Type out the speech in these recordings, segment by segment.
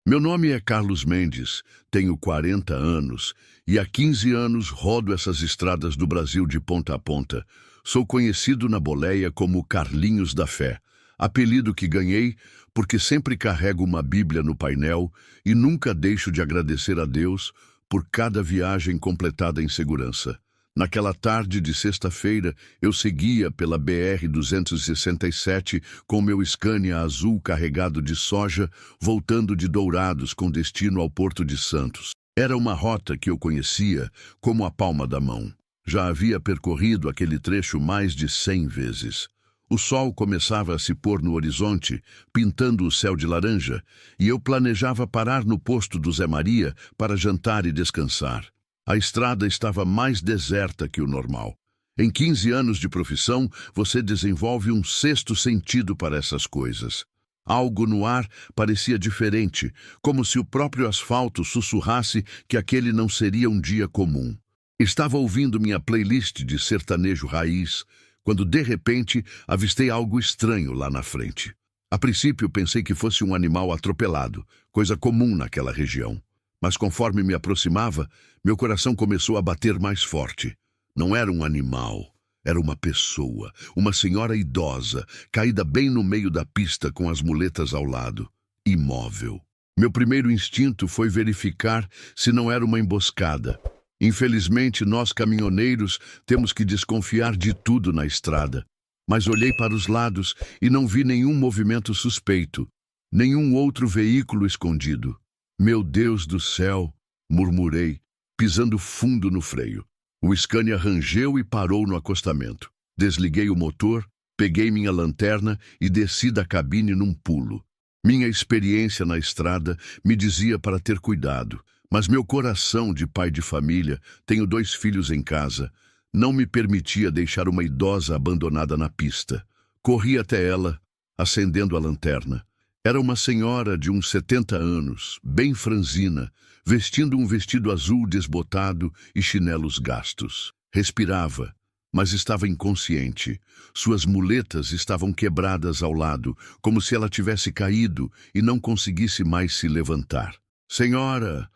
Meu nome é Carlos Mendes, tenho 40 anos e há 15 anos rodo essas estradas do Brasil de ponta a ponta. Sou conhecido na boleia como Carlinhos da Fé, apelido que ganhei porque sempre carrego uma Bíblia no painel e nunca deixo de agradecer a Deus por cada viagem completada em segurança. Naquela tarde de sexta-feira, eu seguia pela BR-267 com meu Scania azul carregado de soja, voltando de Dourados com destino ao Porto de Santos. Era uma rota que eu conhecia como a palma da mão. Já havia percorrido aquele trecho mais de 100 vezes. O sol começava a se pôr no horizonte, pintando o céu de laranja, e eu planejava parar no posto do Zé Maria para jantar e descansar. A estrada estava mais deserta que o normal. Em 15 anos de profissão, você desenvolve um sexto sentido para essas coisas. Algo no ar parecia diferente, como se o próprio asfalto sussurrasse que aquele não seria um dia comum. Estava ouvindo minha playlist de sertanejo raiz, quando de repente avistei algo estranho lá na frente. A princípio pensei que fosse um animal atropelado, coisa comum naquela região. Mas conforme me aproximava, meu coração começou a bater mais forte. Não era um animal, era uma pessoa, uma senhora idosa, caída bem no meio da pista com as muletas ao lado, imóvel. Meu primeiro instinto foi verificar se não era uma emboscada. Infelizmente, nós caminhoneiros temos que desconfiar de tudo na estrada. Mas olhei para os lados e não vi nenhum movimento suspeito, nenhum outro veículo escondido. Meu Deus do céu, murmurei, pisando fundo no freio. O Scania rangeu e parou no acostamento. Desliguei o motor, peguei minha lanterna e desci da cabine num pulo. Minha experiência na estrada me dizia para ter cuidado, mas meu coração de pai de família, tenho 2 filhos em casa, não me permitia deixar uma idosa abandonada na pista. Corri até ela, acendendo a lanterna. Era uma senhora de uns 70 anos, bem franzina, vestindo um vestido azul desbotado e chinelos gastos. Respirava, mas estava inconsciente. Suas muletas estavam quebradas ao lado, como se ela tivesse caído e não conseguisse mais se levantar. Senhora,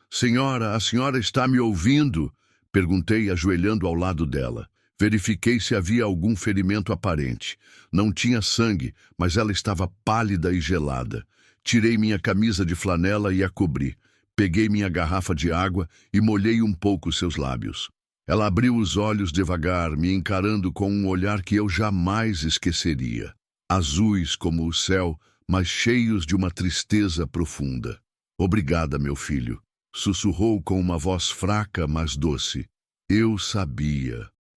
a senhora está me ouvindo? Perguntei, ajoelhando ao lado dela. Verifiquei se havia algum ferimento aparente. Não tinha sangue, mas ela estava pálida e gelada. Tirei minha camisa de flanela e a cobri. Peguei minha garrafa de água e molhei um pouco seus lábios. Ela abriu os olhos devagar, me encarando com um olhar que eu jamais esqueceria. Azuis como o céu, mas cheios de uma tristeza profunda. Obrigada, meu filho, sussurrou com uma voz fraca, mas doce.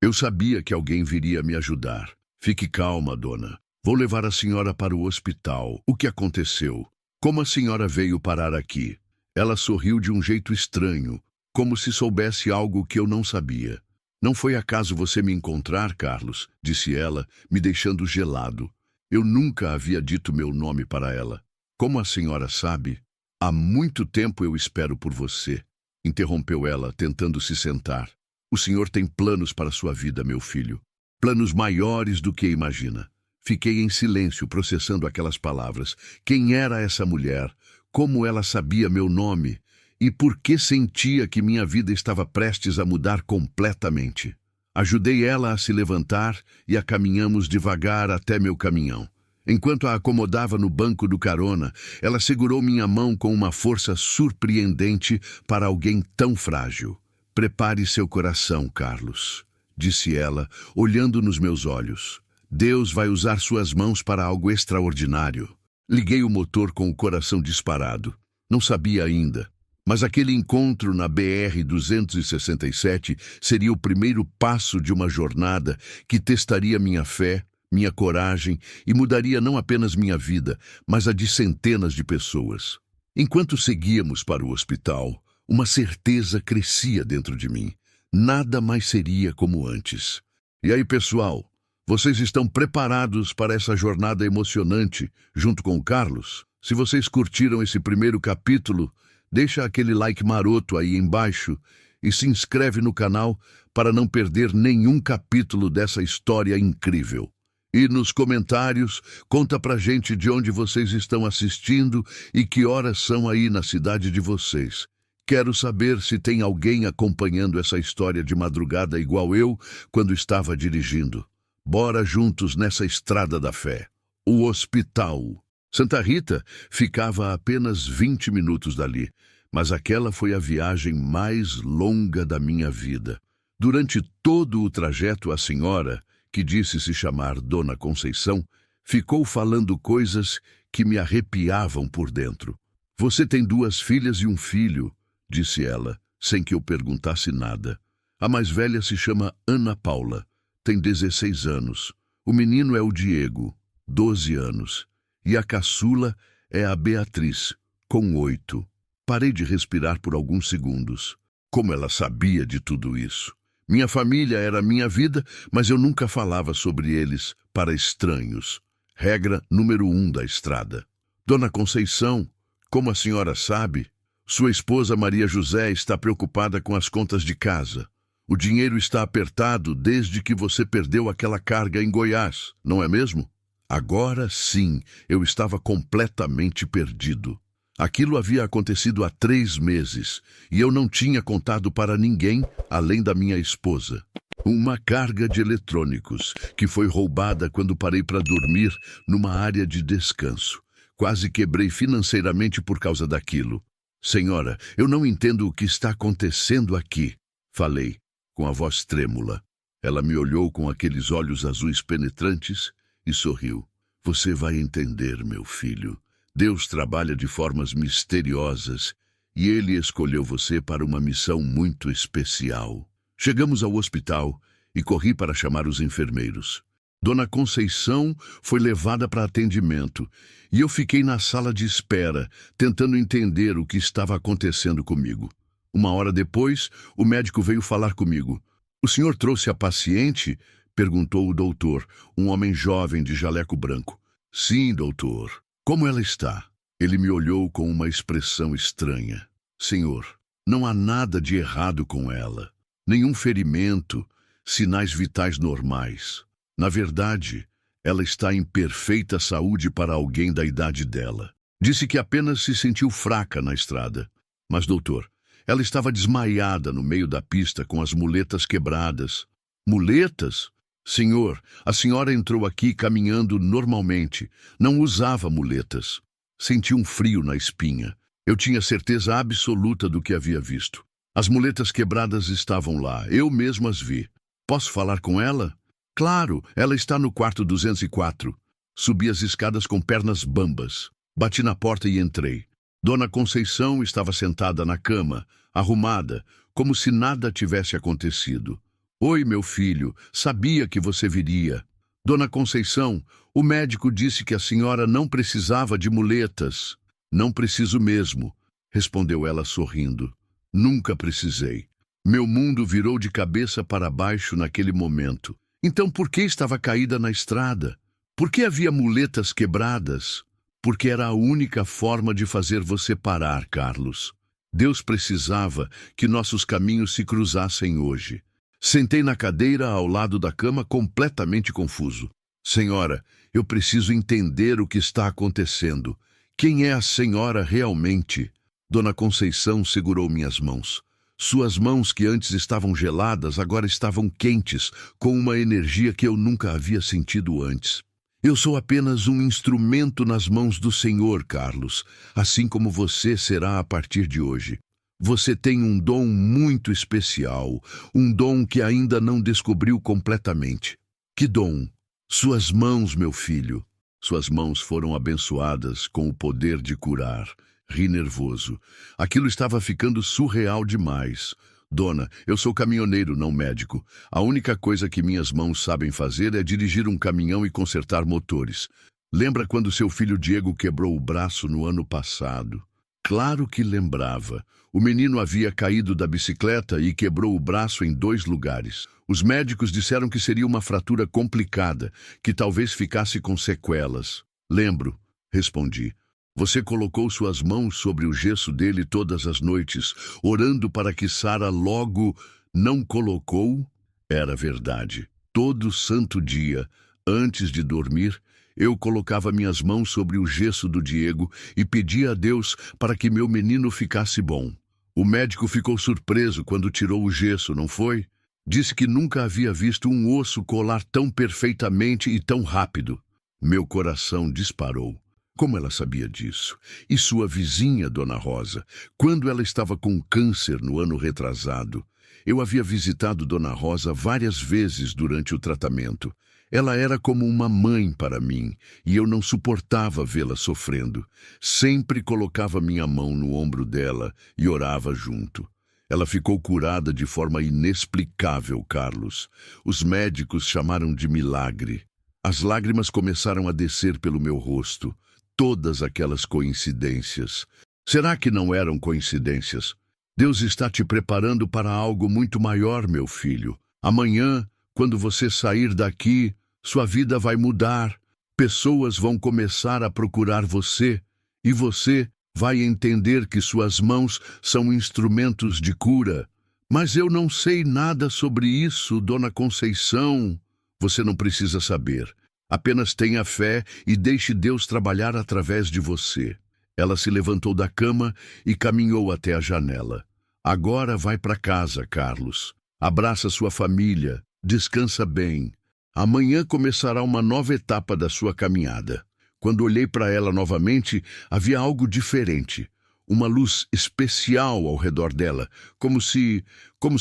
Eu sabia que alguém viria me ajudar. Fique calma, dona. Vou levar a senhora para o hospital. O que aconteceu? Como a senhora veio parar aqui? Ela sorriu de um jeito estranho, como se soubesse algo que eu não sabia. Não foi acaso você me encontrar, Carlos? Disse ela, me deixando gelado. Eu nunca havia dito meu nome para ela. Como a senhora sabe? Há muito tempo eu espero por você, interrompeu ela, tentando se sentar. O senhor tem planos para sua vida, meu filho. Planos maiores do que imagina. Fiquei em silêncio, processando aquelas palavras. Quem era essa mulher? Como ela sabia meu nome? E por que sentia que minha vida estava prestes a mudar completamente? Ajudei ela a se levantar e a caminhamos devagar até meu caminhão. Enquanto a acomodava no banco do carona, ela segurou minha mão com uma força surpreendente para alguém tão frágil. Prepare seu coração, Carlos, disse ela, olhando nos meus olhos. Deus vai usar suas mãos para algo extraordinário. Liguei o motor com o coração disparado. Não sabia ainda, mas aquele encontro na BR-267 seria o primeiro passo de uma jornada que testaria minha fé, minha coragem e mudaria não apenas minha vida, mas a de centenas de pessoas. Enquanto seguíamos para o hospital, uma certeza crescia dentro de mim. Nada mais seria como antes. E aí, pessoal, vocês estão preparados para essa jornada emocionante junto com o Carlos? Se vocês curtiram esse primeiro capítulo, deixa aquele like maroto aí embaixo e se inscreve no canal para não perder nenhum capítulo dessa história incrível. E nos comentários, conta pra gente de onde vocês estão assistindo e que horas são aí na cidade de vocês. Quero saber se tem alguém acompanhando essa história de madrugada igual eu, quando estava dirigindo. Bora juntos nessa estrada da fé. O hospital. Santa Rita ficava a apenas 20 minutos dali, mas aquela foi a viagem mais longa da minha vida. Durante todo o trajeto, a senhora, que disse se chamar Dona Conceição, ficou falando coisas que me arrepiavam por dentro. Você tem 2 filhas e um filho, disse ela, sem que eu perguntasse nada. A mais velha se chama Ana Paula, tem 16 anos. O menino é o Diego, 12 anos. E a caçula é a Beatriz, com 8. Parei de respirar por alguns segundos. Como ela sabia de tudo isso? Minha família era minha vida, mas eu nunca falava sobre eles para estranhos. Regra número 1 da estrada. Dona Conceição, como a senhora sabe, sua esposa Maria José está preocupada com as contas de casa. O dinheiro está apertado desde que você perdeu aquela carga em Goiás, não é mesmo? Agora sim, eu estava completamente perdido. Aquilo havia acontecido há 3 meses e eu não tinha contado para ninguém além da minha esposa. Uma carga de eletrônicos que foi roubada quando parei para dormir numa área de descanso. Quase quebrei financeiramente por causa daquilo. Senhora, eu não entendo o que está acontecendo aqui, falei, com a voz trêmula. Ela me olhou com aqueles olhos azuis penetrantes e sorriu. Você vai entender, meu filho. Deus trabalha de formas misteriosas e Ele escolheu você para uma missão muito especial. Chegamos ao hospital e corri para chamar os enfermeiros. Dona Conceição foi levada para atendimento e eu fiquei na sala de espera, tentando entender o que estava acontecendo comigo. 1 hora depois, o médico veio falar comigo. O senhor trouxe a paciente? Perguntou o doutor, um homem jovem de jaleco branco. Sim, doutor. Como ela está? Ele me olhou com uma expressão estranha. Senhor, não há nada de errado com ela. Nenhum ferimento, sinais vitais normais. Na verdade, ela está em perfeita saúde para alguém da idade dela. Disse que apenas se sentiu fraca na estrada. Mas, doutor, ela estava desmaiada no meio da pista com as muletas quebradas. Muletas? Senhor, a senhora entrou aqui caminhando normalmente. Não usava muletas. Senti um frio na espinha. Eu tinha certeza absoluta do que havia visto. As muletas quebradas estavam lá. Eu mesmo as vi. Posso falar com ela? Claro, ela está no quarto 204. Subi as escadas com pernas bambas. Bati na porta e entrei. Dona Conceição estava sentada na cama, arrumada, como se nada tivesse acontecido. Oi, meu filho, sabia que você viria. Dona Conceição, o médico disse que a senhora não precisava de muletas. Não preciso mesmo, respondeu ela sorrindo. Nunca precisei. Meu mundo virou de cabeça para baixo naquele momento. Então por que estava caída na estrada? Por que havia muletas quebradas? Porque era a única forma de fazer você parar, Carlos. Deus precisava que nossos caminhos se cruzassem hoje. Sentei na cadeira ao lado da cama completamente confuso. Senhora, eu preciso entender o que está acontecendo. Quem é a senhora realmente? Dona Conceição segurou minhas mãos. Suas mãos, que antes estavam geladas, agora estavam quentes, com uma energia que eu nunca havia sentido antes. Eu sou apenas um instrumento nas mãos do Senhor, Carlos, assim como você será a partir de hoje. Você tem um dom muito especial, um dom que ainda não descobriu completamente. Que dom? Suas mãos, meu filho. Suas mãos foram abençoadas com o poder de curar. Ri nervoso. Aquilo estava ficando surreal demais. Dona, eu sou caminhoneiro, não médico. A única coisa que minhas mãos sabem fazer é dirigir um caminhão e consertar motores. Lembra quando seu filho Diego quebrou o braço no ano passado? Claro que lembrava. O menino havia caído da bicicleta e quebrou o braço em 2 lugares. Os médicos disseram que seria uma fratura complicada, que talvez ficasse com sequelas. Lembro, respondi. Você colocou suas mãos sobre o gesso dele todas as noites, orando para que Sara logo não colocou? Era verdade. Todo santo dia, Antes de dormir, eu colocava minhas mãos sobre o gesso do Diego e pedia a Deus para que meu menino ficasse bom. O médico ficou surpreso quando tirou o gesso, não foi? Disse que nunca havia visto um osso colar tão perfeitamente e tão rápido. Meu coração disparou. Como ela sabia disso? E sua vizinha, Dona Rosa, quando ela estava com câncer no ano retrasado? Eu havia visitado Dona Rosa várias vezes durante o tratamento. Ela era como uma mãe para mim, e eu não suportava vê-la sofrendo. Sempre colocava minha mão no ombro dela e orava junto. Ela ficou curada de forma inexplicável, Carlos. Os médicos chamaram de milagre. As lágrimas começaram a descer pelo meu rosto. Todas aquelas coincidências. Será que não eram coincidências? Deus está te preparando para algo muito maior, meu filho. Amanhã, quando você sair daqui, sua vida vai mudar. Pessoas vão começar a procurar você e você vai entender que suas mãos são instrumentos de cura. Mas eu não sei nada sobre isso, Dona Conceição. Você não precisa saber. Apenas tenha fé e deixe Deus trabalhar através de você. Ela se levantou da cama e caminhou até a janela. Agora vai para casa, Carlos. Abraça sua família. Descansa bem. Amanhã começará uma nova etapa da sua caminhada. Quando olhei para ela novamente, havia algo diferente. Uma luz especial ao redor dela, como se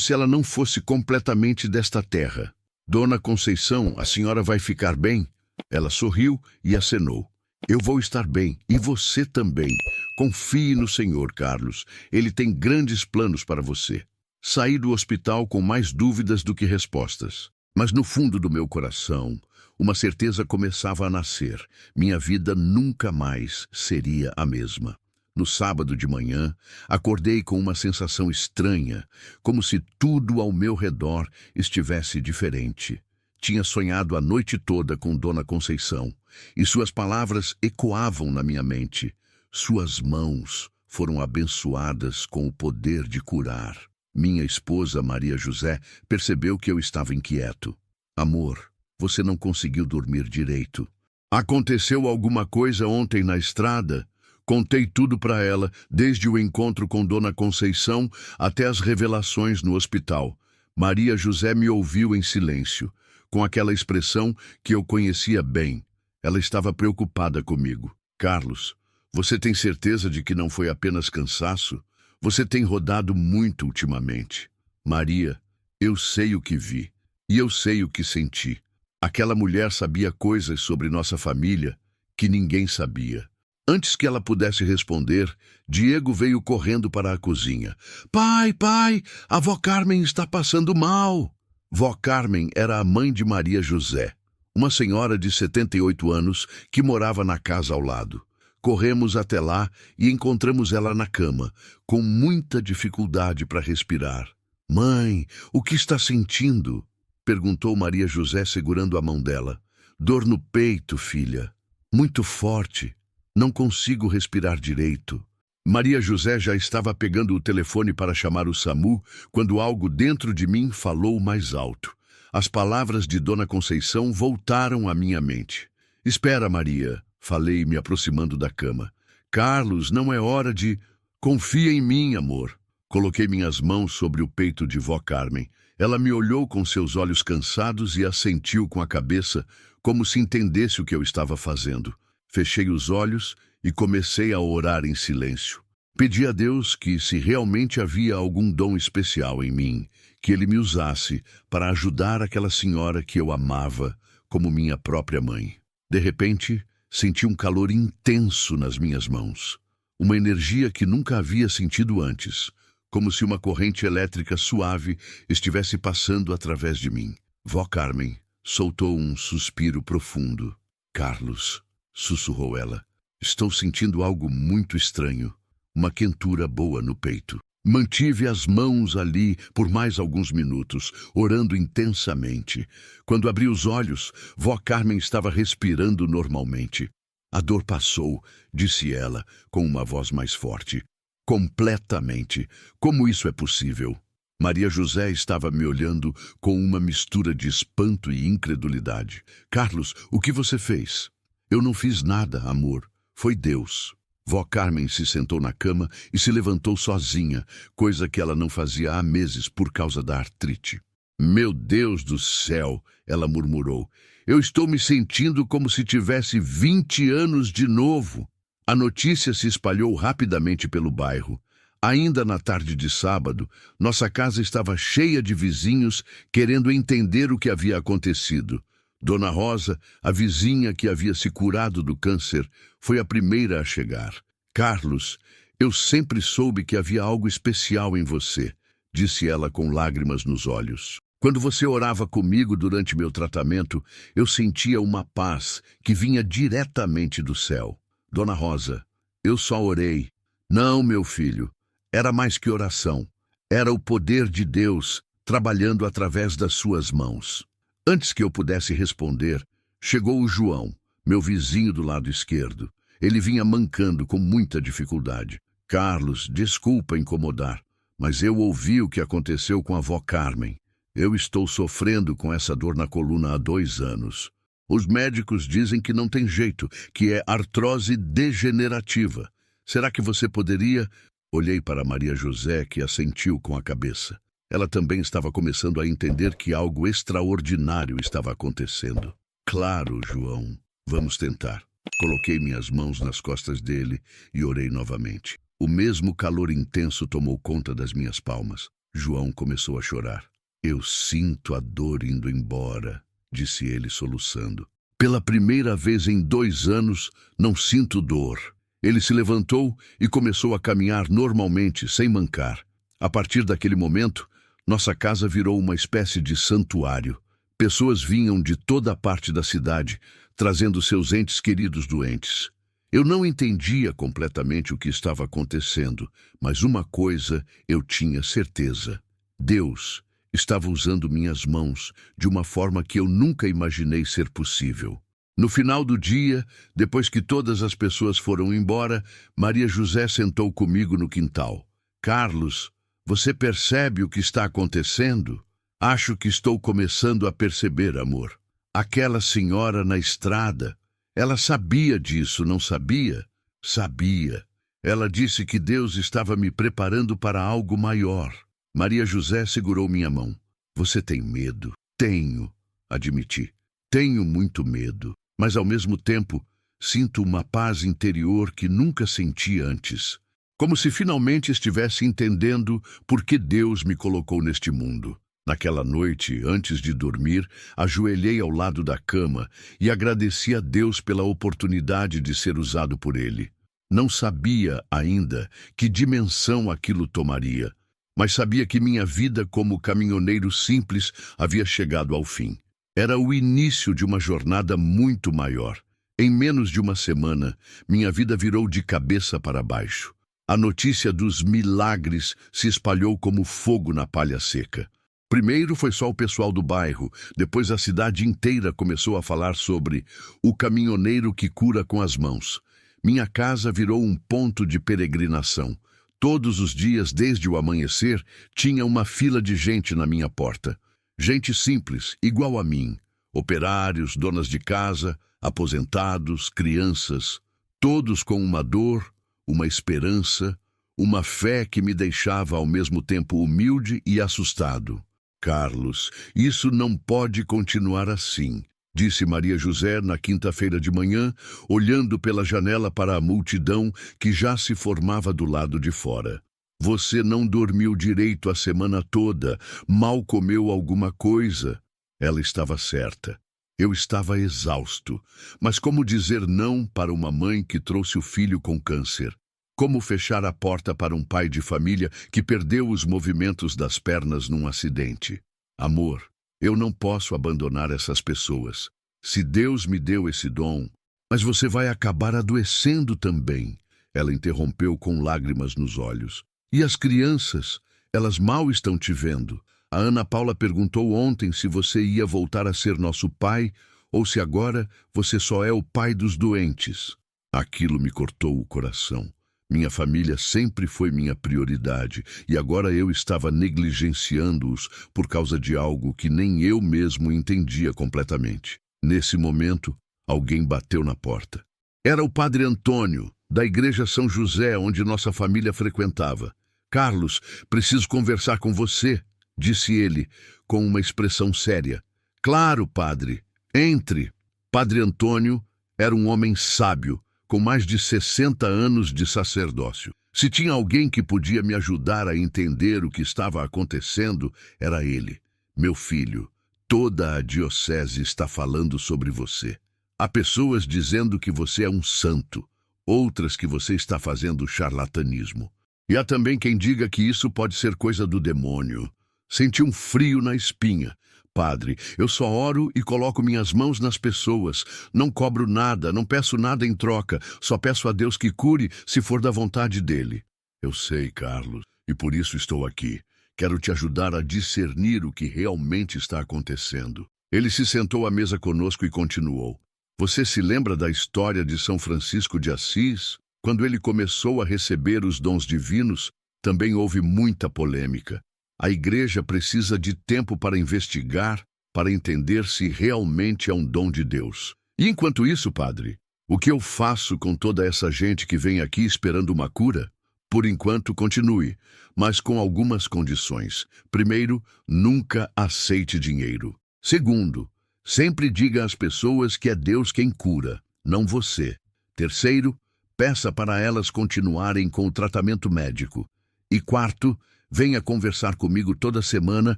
ela não fosse completamente desta terra. Dona Conceição, a senhora vai ficar bem? Ela sorriu e acenou. Eu vou estar bem, e você também. Confie no Senhor, Carlos. Ele tem grandes planos para você. Saí do hospital com mais dúvidas do que respostas. Mas no fundo do meu coração, uma certeza começava a nascer. Minha vida nunca mais seria a mesma. No sábado de manhã, acordei com uma sensação estranha, como se tudo ao meu redor estivesse diferente. Tinha sonhado a noite toda com Dona Conceição, e suas palavras ecoavam na minha mente. Suas mãos foram abençoadas com o poder de curar. Minha esposa, Maria José, percebeu que eu estava inquieto. Amor, você não conseguiu dormir direito. Aconteceu alguma coisa ontem na estrada? Contei tudo para ela, desde o encontro com Dona Conceição até as revelações no hospital. Maria José me ouviu em silêncio, com aquela expressão que eu conhecia bem. Ela estava preocupada comigo. Carlos, você tem certeza de que não foi apenas cansaço? Você tem rodado muito ultimamente. Maria, eu sei o que vi, e eu sei o que senti. Aquela mulher sabia coisas sobre nossa família que ninguém sabia. Antes que ela pudesse responder, Diego veio correndo para a cozinha. Pai, a vó Carmen está passando mal. Vó Carmen era a mãe de Maria José, uma senhora de 78 anos que morava na casa ao lado. Corremos até lá e encontramos ela na cama, com muita dificuldade para respirar. Mãe, o que está sentindo? Perguntou Maria José segurando a mão dela. Dor no peito, filha. Muito forte. Não consigo respirar direito. Maria José já estava pegando o telefone para chamar o SAMU quando algo dentro de mim falou mais alto. As palavras de Dona Conceição voltaram à minha mente. Espera, Maria, falei, me aproximando da cama. Carlos, não é hora de... Confia em mim, amor. Coloquei minhas mãos sobre o peito de vó Carmen. Ela me olhou com seus olhos cansados e assentiu com a cabeça, como se entendesse o que eu estava fazendo. Fechei os olhos e comecei a orar em silêncio. Pedi a Deus que, se realmente havia algum dom especial em mim, que Ele me usasse para ajudar aquela senhora que eu amava como minha própria mãe. De repente, senti um calor intenso nas minhas mãos. Uma energia que nunca havia sentido antes, como se uma corrente elétrica suave estivesse passando através de mim. Vó Carmen soltou um suspiro profundo. Carlos, sussurrou ela, estou sentindo algo muito estranho, uma quentura boa no peito. Mantive as mãos ali por mais alguns minutos, orando intensamente. Quando abri os olhos, vó Carmen estava respirando normalmente. A dor passou, disse ela, com uma voz mais forte. Completamente. Como isso é possível? Maria José estava me olhando com uma mistura de espanto e incredulidade. Carlos, o que você fez? Eu não fiz nada, amor. Foi Deus. Vó Carmen se sentou na cama e se levantou sozinha, coisa que ela não fazia há meses por causa da artrite. Meu Deus do céu, ela murmurou. Eu estou me sentindo como se tivesse 20 anos de novo. A notícia se espalhou rapidamente pelo bairro. Ainda na tarde de sábado, nossa casa estava cheia de vizinhos querendo entender o que havia acontecido. Dona Rosa, a vizinha que havia se curado do câncer, foi a primeira a chegar. Carlos, eu sempre soube que havia algo especial em você, disse ela com lágrimas nos olhos. Quando você orava comigo durante meu tratamento, eu sentia uma paz que vinha diretamente do céu. Dona Rosa, eu só orei. Não, meu filho. Era mais que oração. Era o poder de Deus trabalhando através das suas mãos. Antes que eu pudesse responder, chegou o João, meu vizinho do lado esquerdo. Ele vinha mancando com muita dificuldade. Carlos, desculpa incomodar, mas eu ouvi o que aconteceu com a avó Carmen. Eu estou sofrendo com essa dor na coluna há 2 anos. Os médicos dizem que não tem jeito, que é artrose degenerativa. Será que você poderia... Olhei para Maria José, que assentiu com a cabeça. Ela também estava começando a entender que algo extraordinário estava acontecendo. Claro, João. Vamos tentar. Coloquei minhas mãos nas costas dele e orei novamente. O mesmo calor intenso tomou conta das minhas palmas. João começou a chorar. Eu sinto a dor indo embora, disse ele soluçando. Pela primeira vez em 2 anos, não sinto dor. Ele se levantou e começou a caminhar normalmente, sem mancar. A partir daquele momento, nossa casa virou uma espécie de santuário. Pessoas vinham de toda a parte da cidade, trazendo seus entes queridos doentes. Eu não entendia completamente o que estava acontecendo, mas uma coisa eu tinha certeza. Deus estava usando minhas mãos de uma forma que eu nunca imaginei ser possível. No final do dia, depois que todas as pessoas foram embora, Maria José sentou comigo no quintal. Carlos, você percebe o que está acontecendo? Acho que estou começando a perceber, amor. Aquela senhora na estrada, ela sabia disso, não sabia? Sabia. Ela disse que Deus estava me preparando para algo maior. Maria José segurou minha mão. Você tem medo? Tenho, admiti. Tenho muito medo. Mas, ao mesmo tempo, sinto uma paz interior que nunca senti antes. Como se finalmente estivesse entendendo por que Deus me colocou neste mundo. Naquela noite, antes de dormir, ajoelhei ao lado da cama e agradeci a Deus pela oportunidade de ser usado por Ele. Não sabia ainda que dimensão aquilo tomaria, mas sabia que minha vida como caminhoneiro simples havia chegado ao fim. Era o início de uma jornada muito maior. Em menos de uma semana, minha vida virou de cabeça para baixo. A notícia dos milagres se espalhou como fogo na palha seca. Primeiro foi só o pessoal do bairro, depois a cidade inteira começou a falar sobre o caminhoneiro que cura com as mãos. Minha casa virou um ponto de peregrinação. Todos os dias, desde o amanhecer, tinha uma fila de gente na minha porta. Gente simples, igual a mim. Operários, donas de casa, aposentados, crianças. Todos com uma dor, uma esperança, uma fé que me deixava ao mesmo tempo humilde e assustado. Carlos, isso não pode continuar assim, disse Maria José na quinta-feira de manhã, olhando pela janela para a multidão que já se formava do lado de fora. Você não dormiu direito a semana toda, mal comeu alguma coisa. Ela estava certa. Eu estava exausto. Mas como dizer não para uma mãe que trouxe o filho com câncer? Como fechar a porta para um pai de família que perdeu os movimentos das pernas num acidente? Amor, eu não posso abandonar essas pessoas. Se Deus me deu esse dom, mas você vai acabar adoecendo também. Ela interrompeu com lágrimas nos olhos. E as crianças? Elas mal estão te vendo. A Ana Paula perguntou ontem se você ia voltar a ser nosso pai ou se agora você só é o pai dos doentes. Aquilo me cortou o coração. Minha família sempre foi minha prioridade, e agora eu estava negligenciando-os por causa de algo que nem eu mesmo entendia completamente. Nesse momento, alguém bateu na porta. Era o padre Antônio, da Igreja São José, onde nossa família frequentava. "Carlos, preciso conversar com você", disse ele, com uma expressão séria. "Claro, padre. Entre." Padre Antônio era um homem sábio, com mais de 60 anos de sacerdócio. Se tinha alguém que podia me ajudar a entender o que estava acontecendo, era ele. "Meu filho, toda a diocese está falando sobre você. Há pessoas dizendo que você é um santo, outras que você está fazendo charlatanismo. E há também quem diga que isso pode ser coisa do demônio." Senti um frio na espinha. "Padre, eu só oro e coloco minhas mãos nas pessoas. Não cobro nada, não peço nada em troca. Só peço a Deus que cure, se for da vontade dele." "Eu sei, Carlos, e por isso estou aqui. Quero te ajudar a discernir o que realmente está acontecendo." Ele se sentou à mesa conosco e continuou. "Você se lembra da história de São Francisco de Assis? Quando ele começou a receber os dons divinos, também houve muita polêmica. A igreja precisa de tempo para investigar, para entender se realmente é um dom de Deus. E enquanto isso, padre, o que eu faço com toda essa gente que vem aqui esperando uma cura? Por enquanto, continue, mas com algumas condições. Primeiro, nunca aceite dinheiro. Segundo, sempre diga às pessoas que é Deus quem cura, não você. Terceiro, peça para elas continuarem com o tratamento médico. E quarto, venha conversar comigo toda semana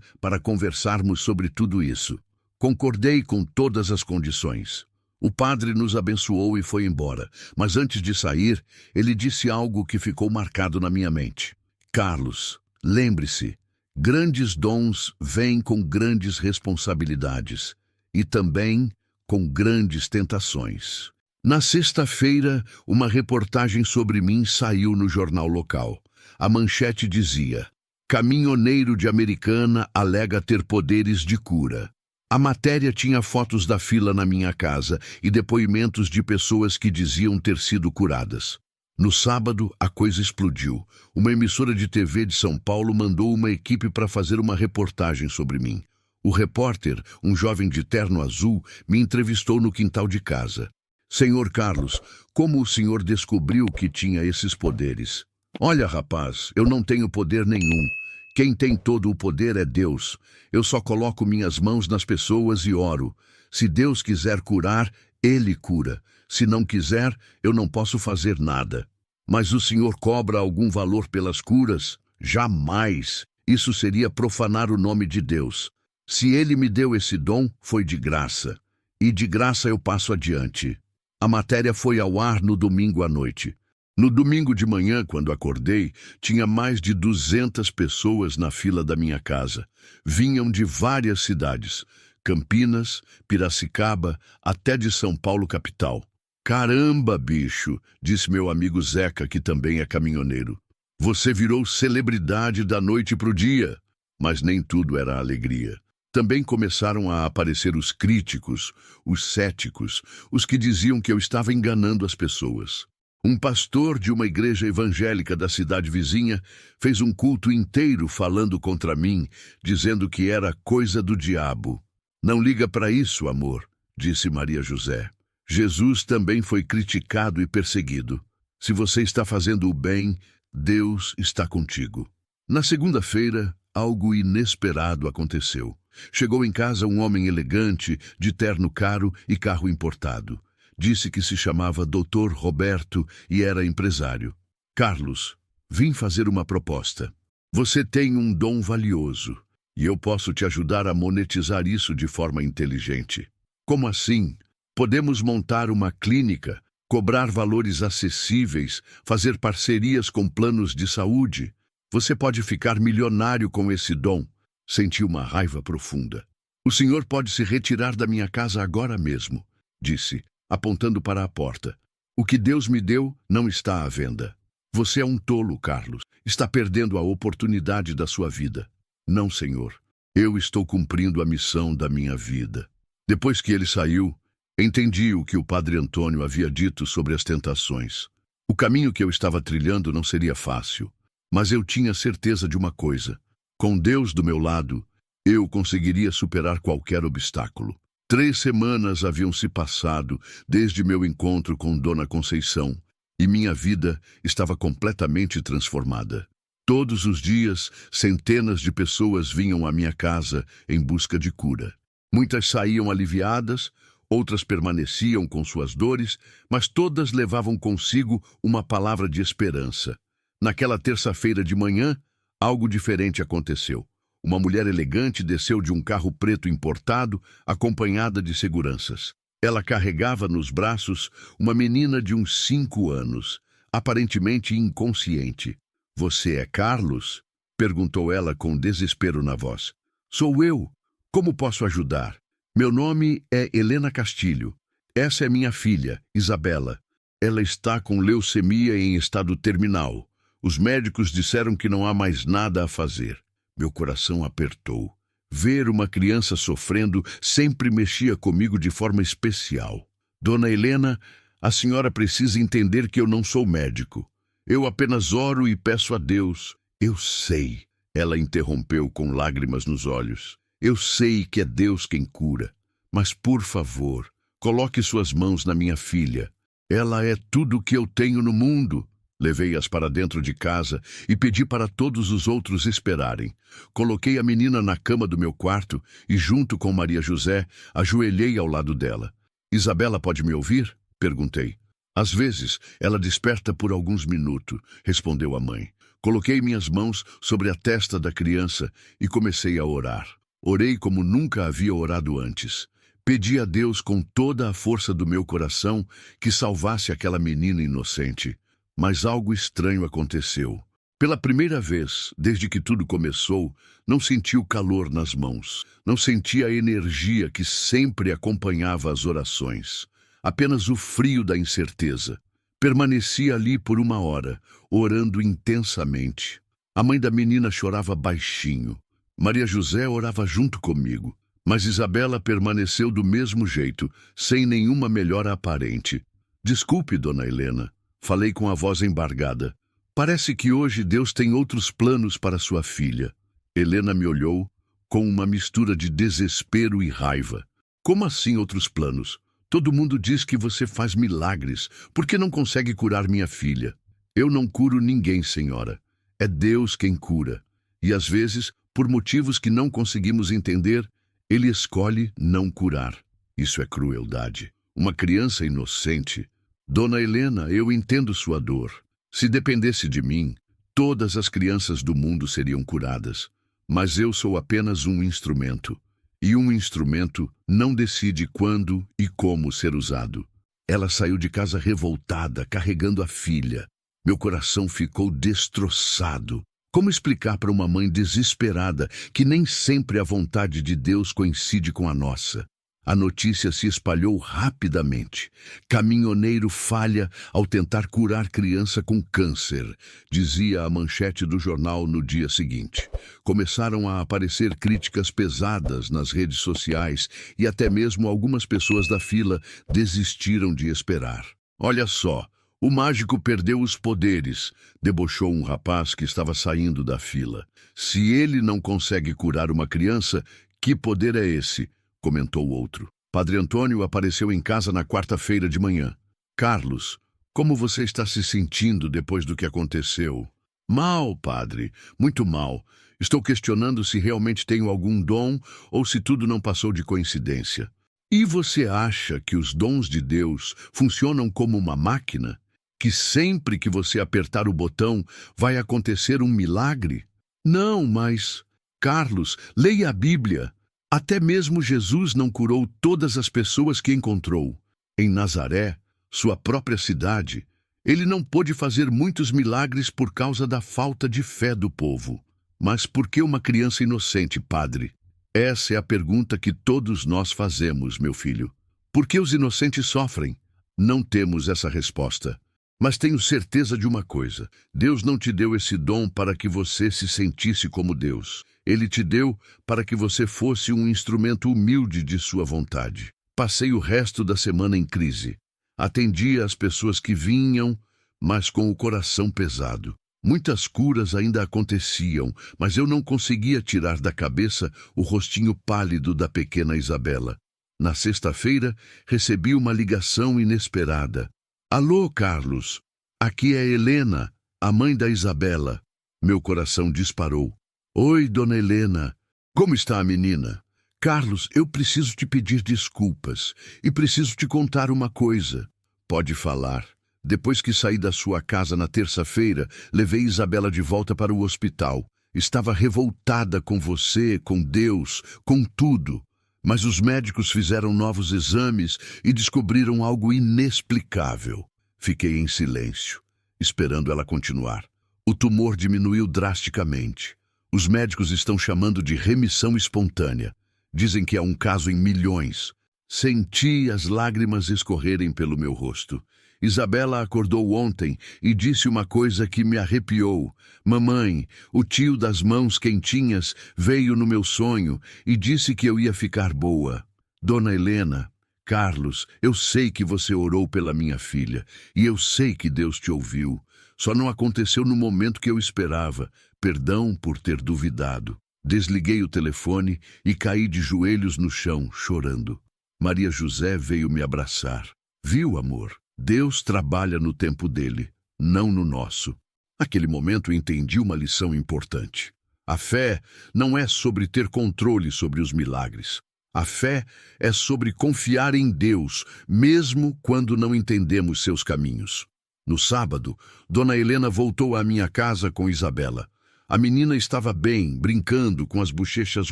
para conversarmos sobre tudo isso." Concordei com todas as condições. O padre nos abençoou e foi embora, mas antes de sair, ele disse algo que ficou marcado na minha mente. "Carlos, lembre-se, grandes dons vêm com grandes responsabilidades e também com grandes tentações." Na sexta-feira, uma reportagem sobre mim saiu no jornal local. A manchete dizia: "Caminhoneiro de Americana alega ter poderes de cura." A matéria tinha fotos da fila na minha casa e depoimentos de pessoas que diziam ter sido curadas. No sábado, a coisa explodiu. Uma emissora de TV de São Paulo mandou uma equipe para fazer uma reportagem sobre mim. O repórter, um jovem de terno azul, me entrevistou no quintal de casa. "Senhor Carlos, como o senhor descobriu que tinha esses poderes?" "Olha, rapaz, eu não tenho poder nenhum. Quem tem todo o poder é Deus. Eu só coloco minhas mãos nas pessoas e oro. Se Deus quiser curar, Ele cura. Se não quiser, eu não posso fazer nada." "Mas o senhor cobra algum valor pelas curas?" "Jamais. Isso seria profanar o nome de Deus. Se Ele me deu esse dom, foi de graça. E de graça eu passo adiante." A matéria foi ao ar no domingo à noite. No domingo de manhã, quando acordei, tinha mais de 200 pessoas na fila da minha casa. Vinham de várias cidades, Campinas, Piracicaba, até de São Paulo capital. "Caramba, bicho", disse meu amigo Zeca, que também é caminhoneiro. "Você virou celebridade da noite pro dia." Mas nem tudo era alegria. Também começaram a aparecer os críticos, os céticos, os que diziam que eu estava enganando as pessoas. Um pastor de uma igreja evangélica da cidade vizinha fez um culto inteiro falando contra mim, dizendo que era coisa do diabo. "Não liga para isso, amor", disse Maria José. "Jesus também foi criticado e perseguido. Se você está fazendo o bem, Deus está contigo." Na segunda-feira, algo inesperado aconteceu. Chegou em casa um homem elegante, de terno caro e carro importado. Disse que se chamava Dr. Roberto e era empresário. "Carlos, vim fazer uma proposta. Você tem um dom valioso e eu posso te ajudar a monetizar isso de forma inteligente." "Como assim?" "Podemos montar uma clínica, cobrar valores acessíveis, fazer parcerias com planos de saúde. Você pode ficar milionário com esse dom." Senti uma raiva profunda. "O senhor pode se retirar da minha casa agora mesmo", disse, apontando para a porta. "O que Deus me deu não está à venda." "Você é um tolo, Carlos. Está perdendo a oportunidade da sua vida." "Não, senhor. Eu estou cumprindo a missão da minha vida." Depois que ele saiu, entendi o que o padre Antônio havia dito sobre as tentações. O caminho que eu estava trilhando não seria fácil, mas eu tinha certeza de uma coisa: com Deus do meu lado, eu conseguiria superar qualquer obstáculo. 3 semanas haviam se passado desde meu encontro com Dona Conceição, e minha vida estava completamente transformada. Todos os dias, centenas de pessoas vinham à minha casa em busca de cura. Muitas saíam aliviadas, outras permaneciam com suas dores, mas todas levavam consigo uma palavra de esperança. Naquela terça-feira de manhã, algo diferente aconteceu. Uma mulher elegante desceu de um carro preto importado, acompanhada de seguranças. Ela carregava nos braços uma menina de uns 5 anos, aparentemente inconsciente. "Você é Carlos?" perguntou ela com desespero na voz. "Sou eu. Como posso ajudar? Meu nome é Helena Castilho. Essa é minha filha, Isabela. Ela está com leucemia em estado terminal. Os médicos disseram que não há mais nada a fazer." Meu coração apertou. Ver uma criança sofrendo sempre mexia comigo de forma especial. "Dona Helena, a senhora precisa entender que eu não sou médico. Eu apenas oro e peço a Deus." "Eu sei," ela interrompeu com lágrimas nos olhos. "Eu sei que é Deus quem cura. Mas, por favor, coloque suas mãos na minha filha. Ela é tudo o que eu tenho no mundo." Levei-as para dentro de casa e pedi para todos os outros esperarem. Coloquei a menina na cama do meu quarto e, junto com Maria José, ajoelhei ao lado dela. "Isabela pode me ouvir?" perguntei. "Às vezes, ela desperta por alguns minutos", respondeu a mãe. Coloquei minhas mãos sobre a testa da criança e comecei a orar. Orei como nunca havia orado antes. Pedi a Deus com toda a força do meu coração que salvasse aquela menina inocente. Mas algo estranho aconteceu. Pela primeira vez, desde que tudo começou, não senti o calor nas mãos. Não senti a energia que sempre acompanhava as orações. Apenas o frio da incerteza. Permaneci ali por 1 hora, orando intensamente. A mãe da menina chorava baixinho. Maria José orava junto comigo. Mas Isabela permaneceu do mesmo jeito, sem nenhuma melhora aparente. "Desculpe, Dona Helena." Falei com a voz embargada. "Parece que hoje Deus tem outros planos para sua filha." Helena me olhou com uma mistura de desespero e raiva. "Como assim outros planos? Todo mundo diz que você faz milagres. Por que não consegue curar minha filha?" "Eu não curo ninguém, senhora. É Deus quem cura. E às vezes, por motivos que não conseguimos entender, Ele escolhe não curar. Isso é crueldade. Uma criança inocente. Dona Helena, eu entendo sua dor. Se dependesse de mim, todas as crianças do mundo seriam curadas. Mas eu sou apenas um instrumento. E um instrumento não decide quando e como ser usado." Ela saiu de casa revoltada, carregando a filha. Meu coração ficou destroçado. Como explicar para uma mãe desesperada que nem sempre a vontade de Deus coincide com a nossa? A notícia se espalhou rapidamente. "Caminhoneiro falha ao tentar curar criança com câncer", dizia a manchete do jornal no dia seguinte. Começaram a aparecer críticas pesadas nas redes sociais e até mesmo algumas pessoas da fila desistiram de esperar. "Olha só, o mágico perdeu os poderes", debochou um rapaz que estava saindo da fila. "Se ele não consegue curar uma criança, que poder é esse?" comentou outro. Padre Antônio apareceu em casa na quarta-feira de manhã. "Carlos, como você está se sentindo depois do que aconteceu?" "Mal, padre, muito mal. Estou questionando se realmente tenho algum dom ou se tudo não passou de coincidência." "E você acha que os dons de Deus funcionam como uma máquina? Que sempre que você apertar o botão vai acontecer um milagre?" "Não, mas... Carlos, leia a Bíblia. Até mesmo Jesus não curou todas as pessoas que encontrou. Em Nazaré, sua própria cidade, ele não pôde fazer muitos milagres por causa da falta de fé do povo. Mas por que uma criança inocente, padre? Essa é a pergunta que todos nós fazemos, meu filho. Por que os inocentes sofrem? Não temos essa resposta. Mas tenho certeza de uma coisa: Deus não te deu esse dom para que você se sentisse como Deus. Ele te deu para que você fosse um instrumento humilde de sua vontade. Passei o resto da semana em crise. Atendia as pessoas que vinham, mas com o coração pesado. Muitas curas ainda aconteciam, mas eu não conseguia tirar da cabeça o rostinho pálido da pequena Isabela. Na sexta-feira, recebi uma ligação inesperada. Alô, Carlos. Aqui é Helena, a mãe da Isabela. Meu coração disparou. Oi, dona Helena. Como está a menina? Carlos, eu preciso te pedir desculpas e preciso te contar uma coisa. Pode falar. Depois que saí da sua casa na terça-feira, levei Isabela de volta para o hospital. Estava revoltada com você, com Deus, com tudo. Mas os médicos fizeram novos exames e descobriram algo inexplicável. Fiquei em silêncio, esperando ela continuar. O tumor diminuiu drasticamente. Os médicos estão chamando de remissão espontânea. Dizem que é um caso em milhões. Senti as lágrimas escorrerem pelo meu rosto. Isabela acordou ontem e disse uma coisa que me arrepiou. Mamãe, o tio das mãos quentinhas veio no meu sonho e disse que eu ia ficar boa. Dona Helena, Carlos, eu sei que você orou pela minha filha e eu sei que Deus te ouviu. Só não aconteceu no momento que eu esperava. Perdão por ter duvidado. Desliguei o telefone e caí de joelhos no chão, chorando. Maria José veio me abraçar. Viu, amor? Deus trabalha no tempo dele, não no nosso. Naquele momento entendi uma lição importante. A fé não é sobre ter controle sobre os milagres. A fé é sobre confiar em Deus, mesmo quando não entendemos seus caminhos. No sábado, Dona Helena voltou à minha casa com Isabela. A menina estava bem, brincando com as bochechas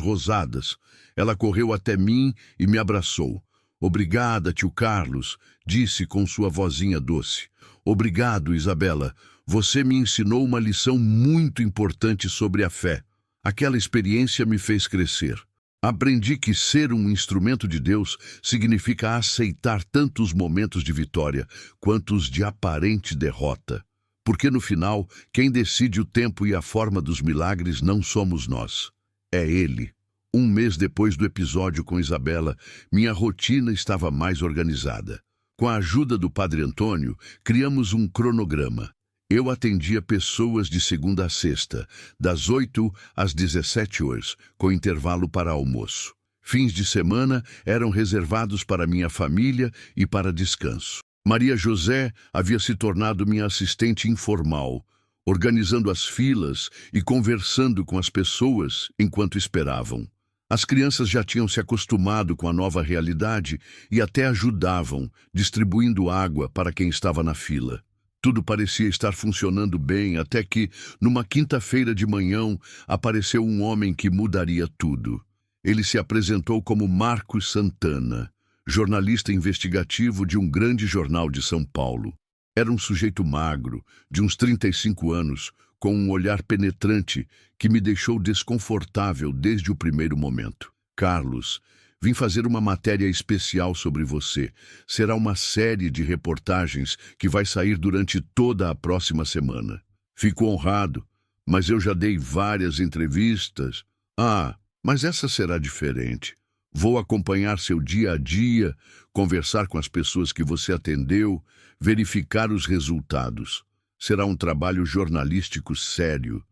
rosadas. Ela correu até mim e me abraçou. Obrigada, tio Carlos, disse com sua vozinha doce. Obrigado, Isabela. Você me ensinou uma lição muito importante sobre a fé. Aquela experiência me fez crescer. Aprendi que ser um instrumento de Deus significa aceitar tanto os momentos de vitória quanto os de aparente derrota. Porque no final, quem decide o tempo e a forma dos milagres não somos nós. É Ele. Um mês depois do episódio com Isabela, minha rotina estava mais organizada. Com a ajuda do Padre Antônio, criamos um cronograma. Eu atendia pessoas de segunda a sexta, das 8 às 17 horas, com intervalo para almoço. Fins de semana eram reservados para minha família e para descanso. Maria José havia se tornado minha assistente informal, organizando as filas e conversando com as pessoas enquanto esperavam. As crianças já tinham se acostumado com a nova realidade e até ajudavam, distribuindo água para quem estava na fila. Tudo parecia estar funcionando bem até que, numa quinta-feira de manhã, apareceu um homem que mudaria tudo. Ele se apresentou como Marcos Santana, jornalista investigativo de um grande jornal de São Paulo. Era um sujeito magro, de uns 35 anos, com um olhar penetrante que me deixou desconfortável desde o primeiro momento. Carlos, vim fazer uma matéria especial sobre você. Será uma série de reportagens que vai sair durante toda a próxima semana. Fico honrado, mas eu já dei várias entrevistas. Mas essa será diferente. Vou acompanhar seu dia a dia, conversar com as pessoas que você atendeu, verificar os resultados. Será um trabalho jornalístico sério.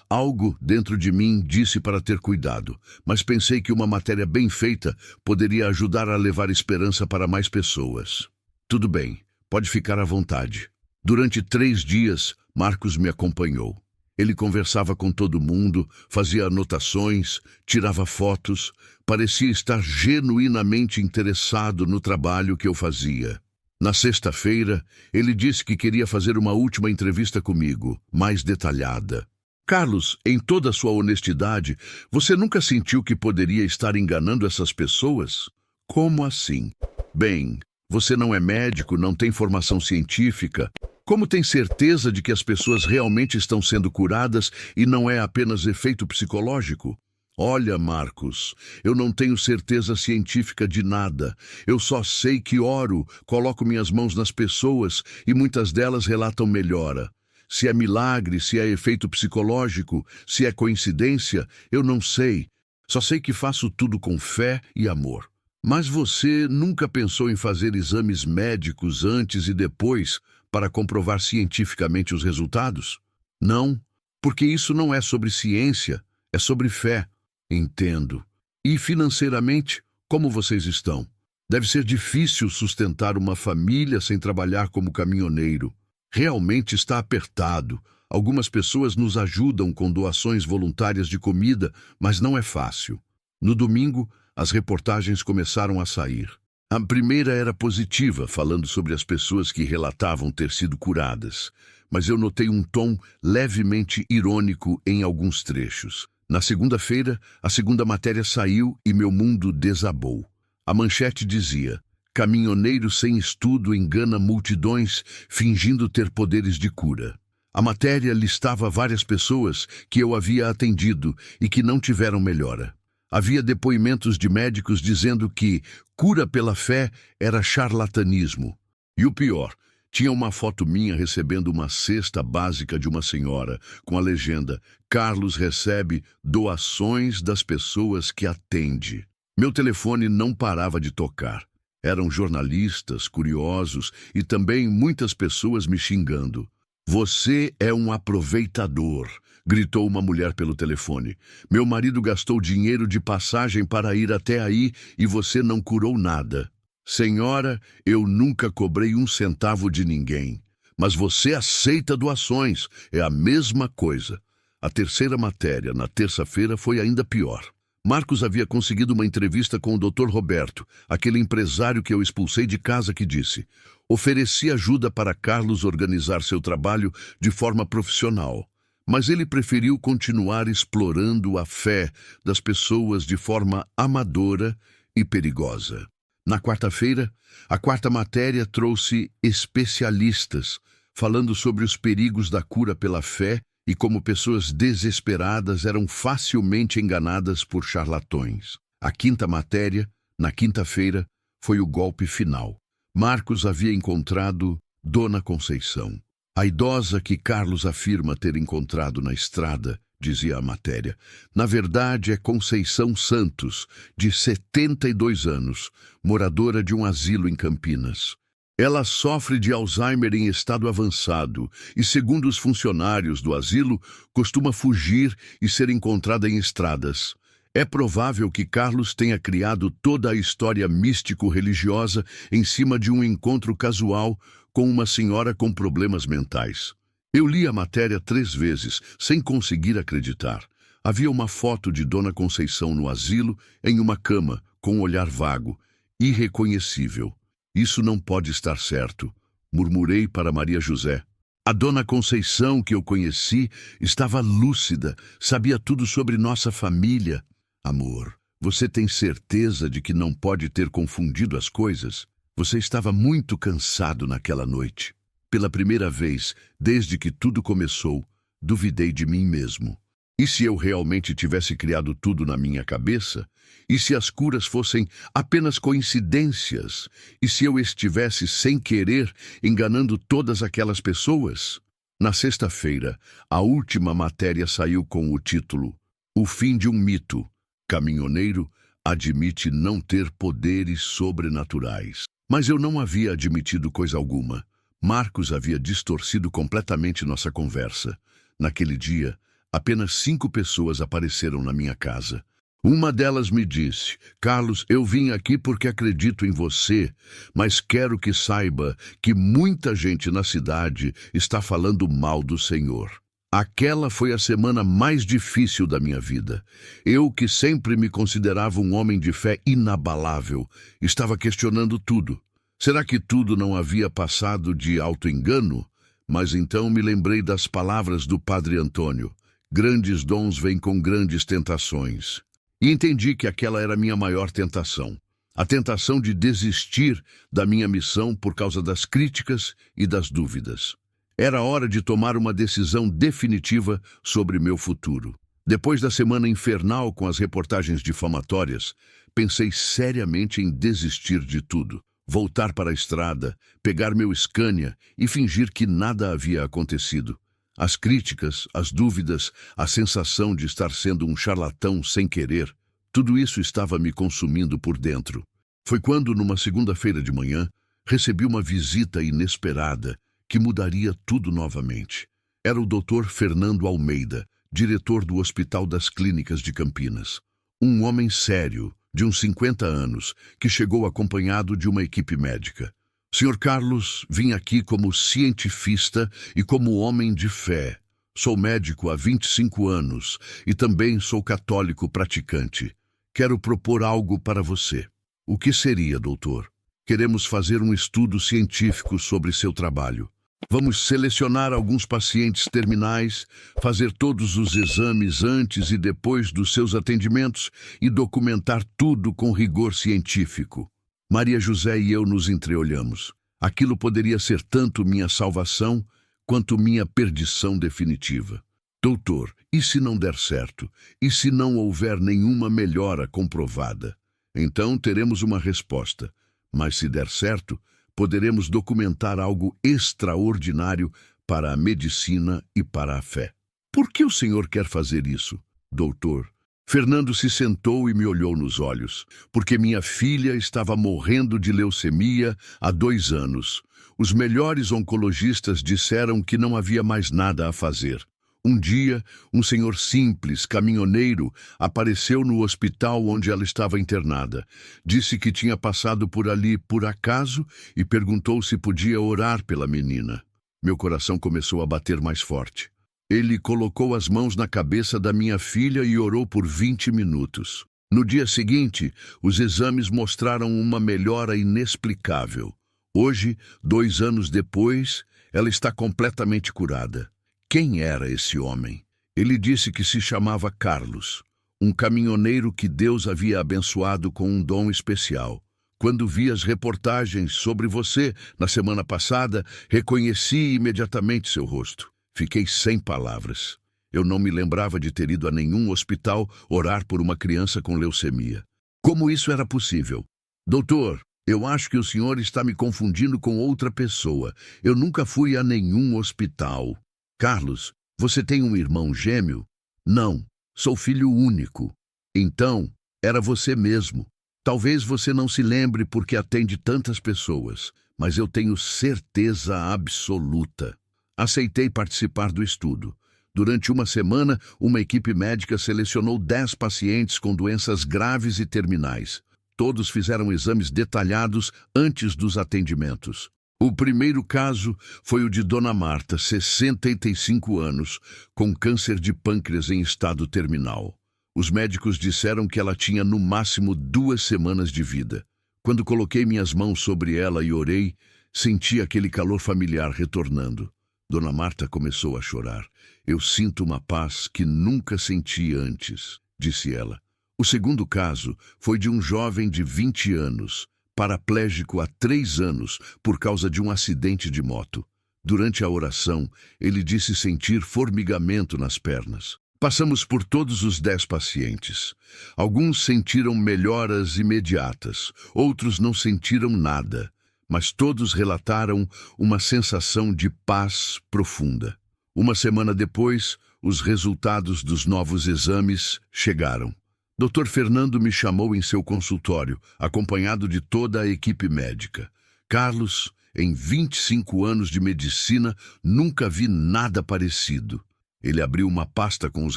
Algo dentro de mim disse para ter cuidado, mas pensei que uma matéria bem feita poderia ajudar a levar esperança para mais pessoas. Tudo bem, pode ficar à vontade. Durante 3 dias, Marcos me acompanhou. Ele conversava com todo mundo, fazia anotações, tirava fotos, parecia estar genuinamente interessado no trabalho que eu fazia. Na sexta-feira, ele disse que queria fazer uma última entrevista comigo, mais detalhada. Carlos, em toda a sua honestidade, você nunca sentiu que poderia estar enganando essas pessoas? Como assim? Bem, você não é médico, não tem formação científica. Como tem certeza de que as pessoas realmente estão sendo curadas e não é apenas efeito psicológico? Olha, Marcos, eu não tenho certeza científica de nada. Eu só sei que oro, coloco minhas mãos nas pessoas e muitas delas relatam melhora. Se é milagre, se é efeito psicológico, se é coincidência, eu não sei. Só sei que faço tudo com fé e amor. Mas você nunca pensou em fazer exames médicos antes e depois para comprovar cientificamente os resultados? Não, porque isso não é sobre ciência, é sobre fé. Entendo. E financeiramente, como vocês estão? Deve ser difícil sustentar uma família sem trabalhar como caminhoneiro. Realmente está apertado. Algumas pessoas nos ajudam com doações voluntárias de comida, mas não é fácil. No domingo, as reportagens começaram a sair. A primeira era positiva, falando sobre as pessoas que relatavam ter sido curadas, mas eu notei um tom levemente irônico em alguns trechos. Na segunda-feira, a segunda matéria saiu e meu mundo desabou. A manchete dizia: caminhoneiro sem estudo engana multidões fingindo ter poderes de cura. A matéria listava várias pessoas que eu havia atendido e que não tiveram melhora. Havia depoimentos de médicos dizendo que cura pela fé era charlatanismo. E o pior, tinha uma foto minha recebendo uma cesta básica de uma senhora, com a legenda: Carlos recebe doações das pessoas que atende. Meu telefone não parava de tocar. Eram jornalistas, curiosos e também muitas pessoas me xingando. Você é um aproveitador, gritou uma mulher pelo telefone. Meu marido gastou dinheiro de passagem para ir até aí e você não curou nada. Senhora, eu nunca cobrei um centavo de ninguém. Mas você aceita doações, é a mesma coisa. A terceira matéria, na terça-feira, foi ainda pior. Marcos havia conseguido uma entrevista com o Dr. Roberto, aquele empresário que eu expulsei de casa, que disse: ofereci ajuda para Carlos organizar seu trabalho de forma profissional, mas ele preferiu continuar explorando a fé das pessoas de forma amadora e perigosa. Na quarta-feira, a quarta matéria trouxe especialistas, falando sobre os perigos da cura pela fé e como pessoas desesperadas eram facilmente enganadas por charlatões. A quinta matéria, na quinta-feira, foi o golpe final. Marcos havia encontrado Dona Conceição. A idosa que Carlos afirma ter encontrado na estrada, dizia a matéria, na verdade é Conceição Santos, de 72 anos, moradora de um asilo em Campinas. Ela sofre de Alzheimer em estado avançado e, segundo os funcionários do asilo, costuma fugir e ser encontrada em estradas. É provável que Carlos tenha criado toda a história místico-religiosa em cima de um encontro casual com uma senhora com problemas mentais. Eu li a matéria 3 vezes, sem conseguir acreditar. Havia uma foto de Dona Conceição no asilo, em uma cama, com um olhar vago, irreconhecível. Isso não pode estar certo, murmurei para Maria José. A Dona Conceição que eu conheci estava lúcida, sabia tudo sobre nossa família. Amor, você tem certeza de que não pode ter confundido as coisas? Você estava muito cansado naquela noite. Pela primeira vez, desde que tudo começou, duvidei de mim mesmo. E se eu realmente tivesse criado tudo na minha cabeça? E se as curas fossem apenas coincidências? E se eu estivesse, sem querer, enganando todas aquelas pessoas? Na sexta-feira, a última matéria saiu com o título: O fim de um mito. Caminhoneiro admite não ter poderes sobrenaturais. Mas eu não havia admitido coisa alguma. Marcos havia distorcido completamente nossa conversa. Naquele dia, apenas 5 pessoas apareceram na minha casa. Uma delas me disse: Carlos, eu vim aqui porque acredito em você, mas quero que saiba que muita gente na cidade está falando mal do Senhor. Aquela foi a semana mais difícil da minha vida. Eu, que sempre me considerava um homem de fé inabalável, estava questionando tudo. Será que tudo não havia passado de auto-engano? Mas então me lembrei das palavras do Padre Antônio: grandes dons vêm com grandes tentações. E entendi que aquela era a minha maior tentação. A tentação de desistir da minha missão por causa das críticas e das dúvidas. Era hora de tomar uma decisão definitiva sobre meu futuro. Depois da semana infernal com as reportagens difamatórias, pensei seriamente em desistir de tudo. Voltar para a estrada, pegar meu Scania e fingir que nada havia acontecido. As críticas, as dúvidas, a sensação de estar sendo um charlatão sem querer, tudo isso estava me consumindo por dentro. Foi quando, numa segunda-feira de manhã, recebi uma visita inesperada que mudaria tudo novamente. Era o Dr. Fernando Almeida, diretor do Hospital das Clínicas de Campinas. Um homem sério, de uns 50 anos, que chegou acompanhado de uma equipe médica. Sr. Carlos, vim aqui como cientista e como homem de fé. Sou médico há 25 anos e também sou católico praticante. Quero propor algo para você. O que seria, doutor? Queremos fazer um estudo científico sobre seu trabalho. Vamos selecionar alguns pacientes terminais, fazer todos os exames antes e depois dos seus atendimentos e documentar tudo com rigor científico. Maria José e eu nos entreolhamos. Aquilo poderia ser tanto minha salvação quanto minha perdição definitiva. Doutor, e se não der certo? E se não houver nenhuma melhora comprovada? Então teremos uma resposta. Mas se der certo, poderemos documentar algo extraordinário para a medicina e para a fé. Por que o senhor quer fazer isso, doutor? Fernando se sentou e me olhou nos olhos. Porque minha filha estava morrendo de leucemia há 2 anos. Os melhores oncologistas disseram que não havia mais nada a fazer. Um dia, um senhor simples, caminhoneiro, apareceu no hospital onde ela estava internada. Disse que tinha passado por ali por acaso e perguntou se podia orar pela menina. Meu coração começou a bater mais forte. Ele colocou as mãos na cabeça da minha filha e orou por 20 minutos. No dia seguinte, os exames mostraram uma melhora inexplicável. Hoje, 2 anos depois, ela está completamente curada. Quem era esse homem? Ele disse que se chamava Carlos, um caminhoneiro que Deus havia abençoado com um dom especial. Quando vi as reportagens sobre você na semana passada, reconheci imediatamente seu rosto. Fiquei sem palavras. Eu não me lembrava de ter ido a nenhum hospital orar por uma criança com leucemia. Como isso era possível? Doutor, eu acho que o senhor está me confundindo com outra pessoa. Eu nunca fui a nenhum hospital. Carlos, você tem um irmão gêmeo? Não, sou filho único. Então, era você mesmo. Talvez você não se lembre porque atende tantas pessoas, mas eu tenho certeza absoluta. Aceitei participar do estudo. Durante uma semana, uma equipe médica selecionou 10 pacientes com doenças graves e terminais. Todos fizeram exames detalhados antes dos atendimentos. O primeiro caso foi o de Dona Marta, 65 anos, com câncer de pâncreas em estado terminal. Os médicos disseram que ela tinha no máximo 2 semanas de vida. Quando coloquei minhas mãos sobre ela e orei, senti aquele calor familiar retornando. Dona Marta começou a chorar. Eu sinto uma paz que nunca senti antes, disse ela. O segundo caso foi de um jovem de 20 anos, paraplégico há 3 anos por causa de um acidente de moto. Durante a oração, ele disse sentir formigamento nas pernas. Passamos por todos os 10 pacientes. Alguns sentiram melhoras imediatas, outros não sentiram nada, mas todos relataram uma sensação de paz profunda. Uma semana depois, os resultados dos novos exames chegaram. Dr. Fernando me chamou em seu consultório, acompanhado de toda a equipe médica. Carlos, em 25 anos de medicina, nunca vi nada parecido. Ele abriu uma pasta com os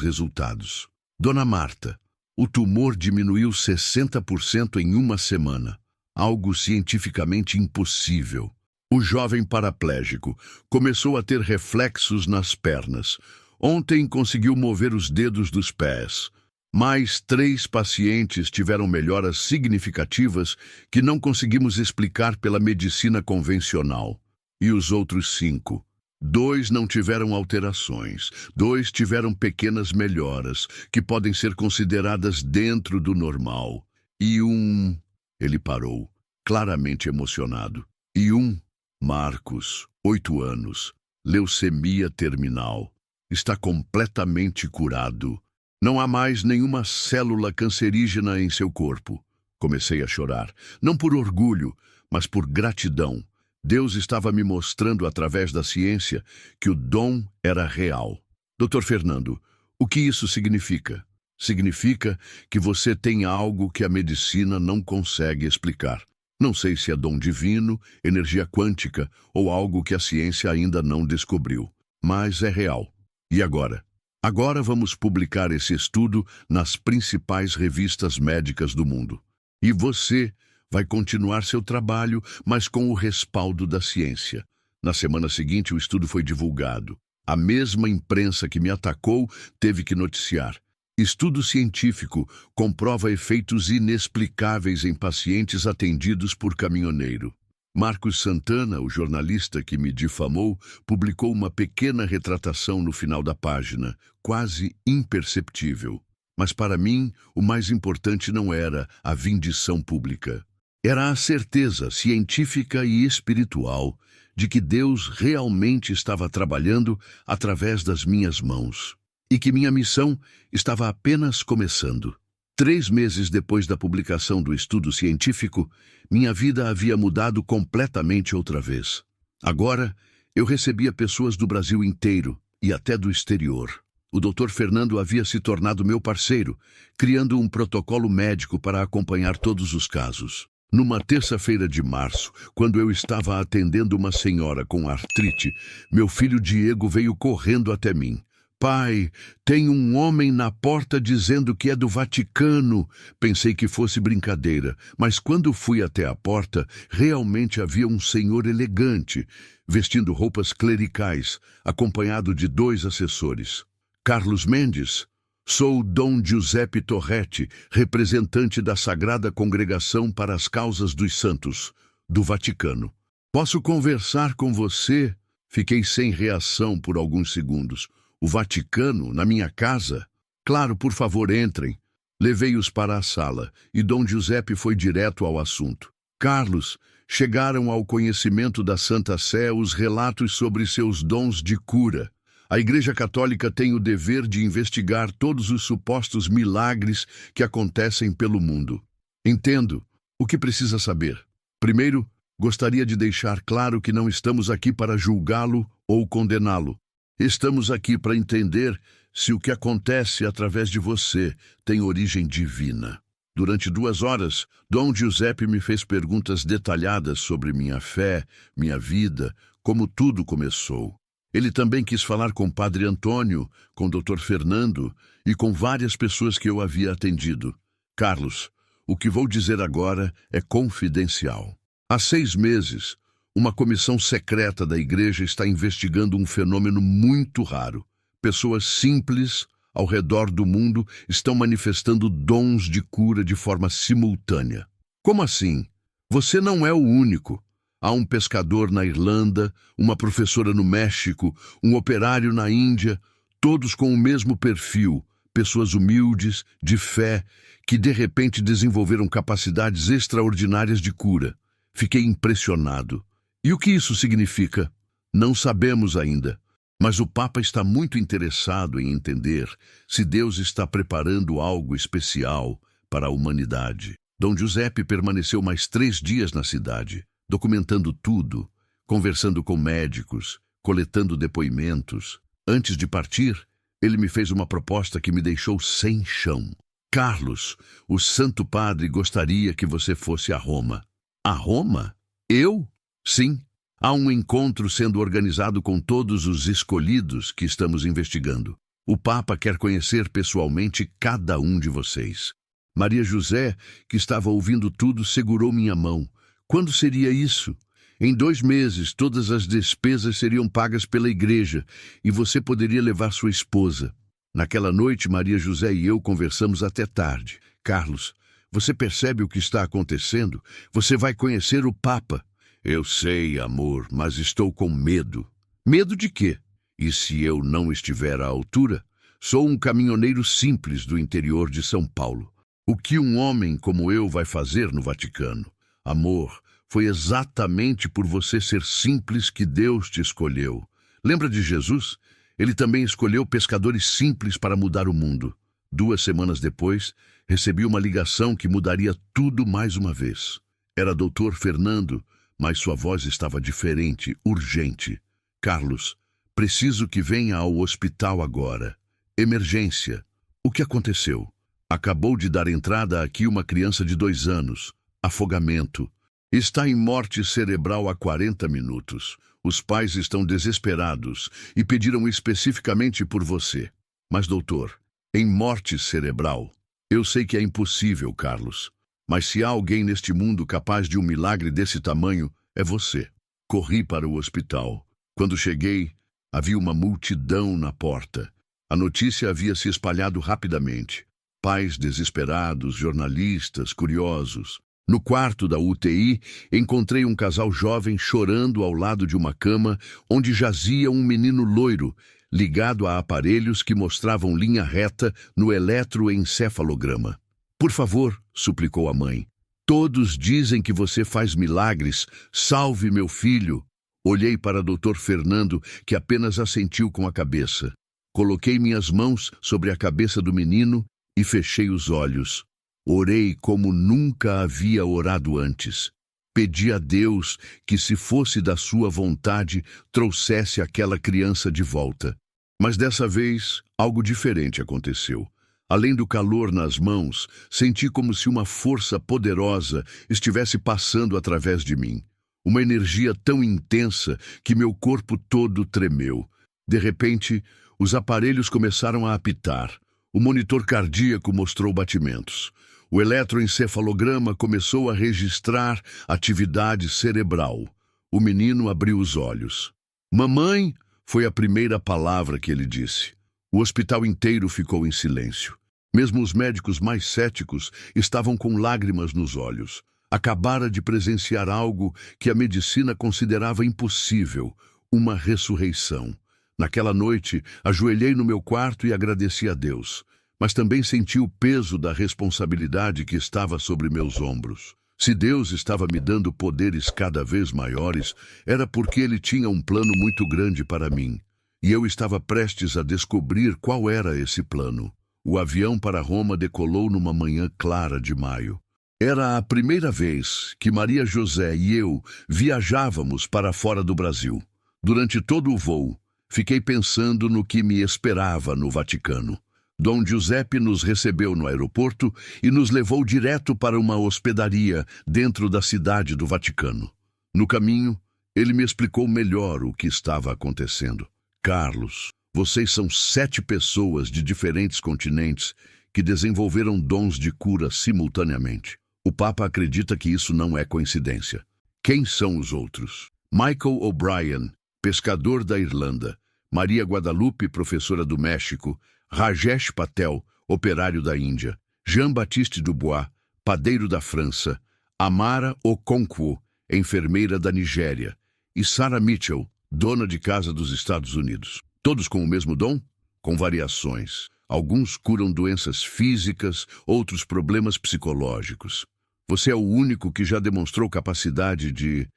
resultados. Dona Marta, o tumor diminuiu 60% em uma semana. Algo cientificamente impossível. O jovem paraplégico começou a ter reflexos nas pernas. Ontem conseguiu mover os dedos dos pés. Mais 3 pacientes tiveram melhoras significativas que não conseguimos explicar pela medicina convencional. E os outros 5? 2 não tiveram alterações. 2 tiveram pequenas melhoras, que podem ser consideradas dentro do normal. E um... Ele parou, claramente emocionado. E um... Marcos, 8 anos, leucemia terminal. Está completamente curado. Não há mais nenhuma célula cancerígena em seu corpo. Comecei a chorar, não por orgulho, mas por gratidão. Deus estava me mostrando através da ciência que o dom era real. Dr. Fernando, o que isso significa? Significa que você tem algo que a medicina não consegue explicar. Não sei se é dom divino, energia quântica ou algo que a ciência ainda não descobriu, mas é real. E agora? Agora vamos publicar esse estudo nas principais revistas médicas do mundo. E você vai continuar seu trabalho, mas com o respaldo da ciência. Na semana seguinte, o estudo foi divulgado. A mesma imprensa que me atacou teve que noticiar. Estudo científico comprova efeitos inexplicáveis em pacientes atendidos por caminhoneiro. Marcos Santana, o jornalista que me difamou, publicou uma pequena retratação no final da página, quase imperceptível. Mas para mim, o mais importante não era a vindição pública. Era a certeza científica e espiritual de que Deus realmente estava trabalhando através das minhas mãos e que minha missão estava apenas começando. 3 meses depois da publicação do estudo científico, minha vida havia mudado completamente outra vez. Agora, eu recebia pessoas do Brasil inteiro e até do exterior. O Dr. Fernando havia se tornado meu parceiro, criando um protocolo médico para acompanhar todos os casos. Numa terça-feira de março, quando eu estava atendendo uma senhora com artrite, meu filho Diego veio correndo até mim. Pai, tem um homem na porta dizendo que é do Vaticano. Pensei que fosse brincadeira, mas quando fui até a porta, realmente havia um senhor elegante, vestindo roupas clericais, acompanhado de 2 assessores. Carlos Mendes, sou Dom Giuseppe Torretti, representante da Sagrada Congregação para as Causas dos Santos, do Vaticano. Posso conversar com você? Fiquei sem reação por alguns segundos. O Vaticano, na minha casa? Claro, por favor, entrem. Levei-os para a sala, e Dom Giuseppe foi direto ao assunto. Carlos, chegaram ao conhecimento da Santa Sé os relatos sobre seus dons de cura. A Igreja Católica tem o dever de investigar todos os supostos milagres que acontecem pelo mundo. Entendo. O que precisa saber? Primeiro, gostaria de deixar claro que não estamos aqui para julgá-lo ou condená-lo. Estamos aqui para entender se o que acontece através de você tem origem divina. Durante 2 horas, Dom Giuseppe me fez perguntas detalhadas sobre minha fé, minha vida, como tudo começou. Ele também quis falar com Padre Antônio, com Dr. Fernando e com várias pessoas que eu havia atendido. Carlos, o que vou dizer agora é confidencial. Há 6 meses, uma comissão secreta da Igreja está investigando um fenômeno muito raro. Pessoas simples, ao redor do mundo, estão manifestando dons de cura de forma simultânea. Como assim? Você não é o único. Há um pescador na Irlanda, uma professora no México, um operário na Índia, todos com o mesmo perfil, pessoas humildes, de fé, que de repente desenvolveram capacidades extraordinárias de cura. Fiquei impressionado. E o que isso significa? Não sabemos ainda, mas o Papa está muito interessado em entender se Deus está preparando algo especial para a humanidade. Dom Giuseppe permaneceu mais 3 dias na cidade, documentando tudo, conversando com médicos, coletando depoimentos. Antes de partir, ele me fez uma proposta que me deixou sem chão. Carlos, o Santo Padre gostaria que você fosse a Roma. A Roma? Eu? Sim. Há um encontro sendo organizado com todos os escolhidos que estamos investigando. O Papa quer conhecer pessoalmente cada um de vocês. Maria José, que estava ouvindo tudo, segurou minha mão. Quando seria isso? Em 2 meses, todas as despesas seriam pagas pela igreja e você poderia levar sua esposa. Naquela noite, Maria José e eu conversamos até tarde. Carlos, você percebe o que está acontecendo? Você vai conhecer o Papa. Eu sei, amor, mas estou com medo. Medo de quê? E se eu não estiver à altura? Sou um caminhoneiro simples do interior de São Paulo. O que um homem como eu vai fazer no Vaticano? Amor, foi exatamente por você ser simples que Deus te escolheu. Lembra de Jesus? Ele também escolheu pescadores simples para mudar o mundo. 2 semanas depois, recebi uma ligação que mudaria tudo mais uma vez. Era Dr. Fernando, mas sua voz estava diferente, urgente. Carlos, preciso que venha ao hospital agora. Emergência. O que aconteceu? Acabou de dar entrada aqui uma criança de 2 anos. Afogamento. Está em morte cerebral há 40 minutos. Os pais estão desesperados e pediram especificamente por você. Mas, doutor, em morte cerebral, eu sei que é impossível, Carlos. Mas se há alguém neste mundo capaz de um milagre desse tamanho, é você. Corri para o hospital. Quando cheguei, havia uma multidão na porta. A notícia havia se espalhado rapidamente. Pais desesperados, jornalistas, curiosos. No quarto da UTI, encontrei um casal jovem chorando ao lado de uma cama onde jazia um menino loiro, ligado a aparelhos que mostravam linha reta no eletroencefalograma. Por favor, suplicou a mãe. Todos dizem que você faz milagres. Salve meu filho. Olhei para Dr. Fernando, que apenas assentiu com a cabeça. Coloquei minhas mãos sobre a cabeça do menino e fechei os olhos. Orei como nunca havia orado antes. Pedi a Deus que, se fosse da sua vontade, trouxesse aquela criança de volta. Mas dessa vez, algo diferente aconteceu. Além do calor nas mãos, senti como se uma força poderosa estivesse passando através de mim. Uma energia tão intensa que meu corpo todo tremeu. De repente, os aparelhos começaram a apitar. O monitor cardíaco mostrou batimentos. O eletroencefalograma começou a registrar atividade cerebral. O menino abriu os olhos. Mamãe, foi a primeira palavra que ele disse. O hospital inteiro ficou em silêncio. Mesmo os médicos mais céticos estavam com lágrimas nos olhos. Acabara de presenciar algo que a medicina considerava impossível, uma ressurreição. Naquela noite, ajoelhei no meu quarto e agradeci a Deus. Mas também senti o peso da responsabilidade que estava sobre meus ombros. Se Deus estava me dando poderes cada vez maiores, era porque Ele tinha um plano muito grande para mim. E eu estava prestes a descobrir qual era esse plano. O avião para Roma decolou numa manhã clara de maio. Era a primeira vez que Maria José e eu viajávamos para fora do Brasil. Durante todo o voo, fiquei pensando no que me esperava no Vaticano. Dom Giuseppe nos recebeu no aeroporto e nos levou direto para uma hospedaria dentro da cidade do Vaticano. No caminho, ele me explicou melhor o que estava acontecendo. Carlos, vocês são 7 pessoas de diferentes continentes que desenvolveram dons de cura simultaneamente. O Papa acredita que isso não é coincidência. Quem são os outros? Michael O'Brien, pescador da Irlanda. Maria Guadalupe, professora do México. Rajesh Patel, operário da Índia. Jean-Baptiste Dubois, padeiro da França. Amara Okonkwo, enfermeira da Nigéria. E Sarah Mitchell, dona de casa dos Estados Unidos. Todos com o mesmo dom? Com variações. Alguns curam doenças físicas, outros problemas psicológicos. Você é o único que já demonstrou capacidade de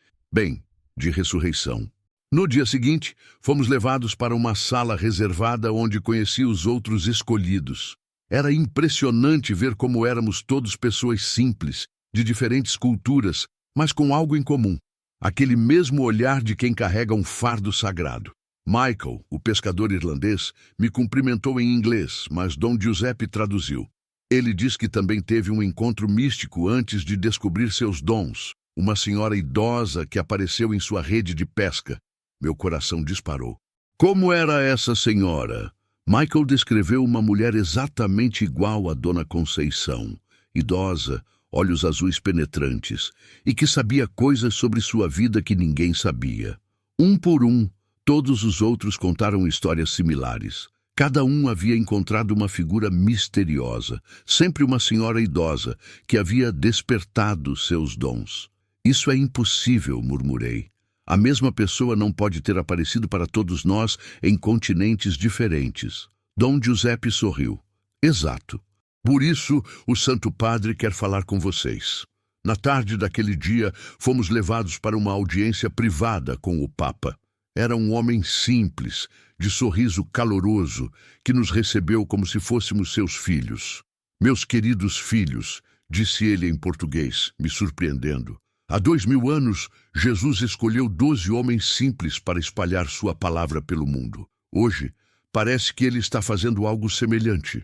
ressurreição. No dia seguinte, fomos levados para uma sala reservada onde conheci os outros escolhidos. Era impressionante ver como éramos todos pessoas simples, de diferentes culturas, mas com algo em comum. Aquele mesmo olhar de quem carrega um fardo sagrado. Michael, o pescador irlandês, me cumprimentou em inglês, mas Dom Giuseppe traduziu. Ele diz que também teve um encontro místico antes de descobrir seus dons. Uma senhora idosa que apareceu em sua rede de pesca. Meu coração disparou. Como era essa senhora? Michael descreveu uma mulher exatamente igual a Dona Conceição, idosa, olhos azuis penetrantes, e que sabia coisas sobre sua vida que ninguém sabia. Um por um, todos os outros contaram histórias similares. Cada um havia encontrado uma figura misteriosa, sempre uma senhora idosa, que havia despertado seus dons. Isso é impossível, murmurei. A mesma pessoa não pode ter aparecido para todos nós em continentes diferentes. Dom Giuseppe sorriu. Exato. Por isso, o Santo Padre quer falar com vocês. Na tarde daquele dia, fomos levados para uma audiência privada com o Papa. Era um homem simples, de sorriso caloroso, que nos recebeu como se fôssemos seus filhos. Meus queridos filhos, disse ele em português, me surpreendendo. Há 2000 anos, Jesus escolheu 12 homens simples para espalhar sua palavra pelo mundo. Hoje, parece que ele está fazendo algo semelhante.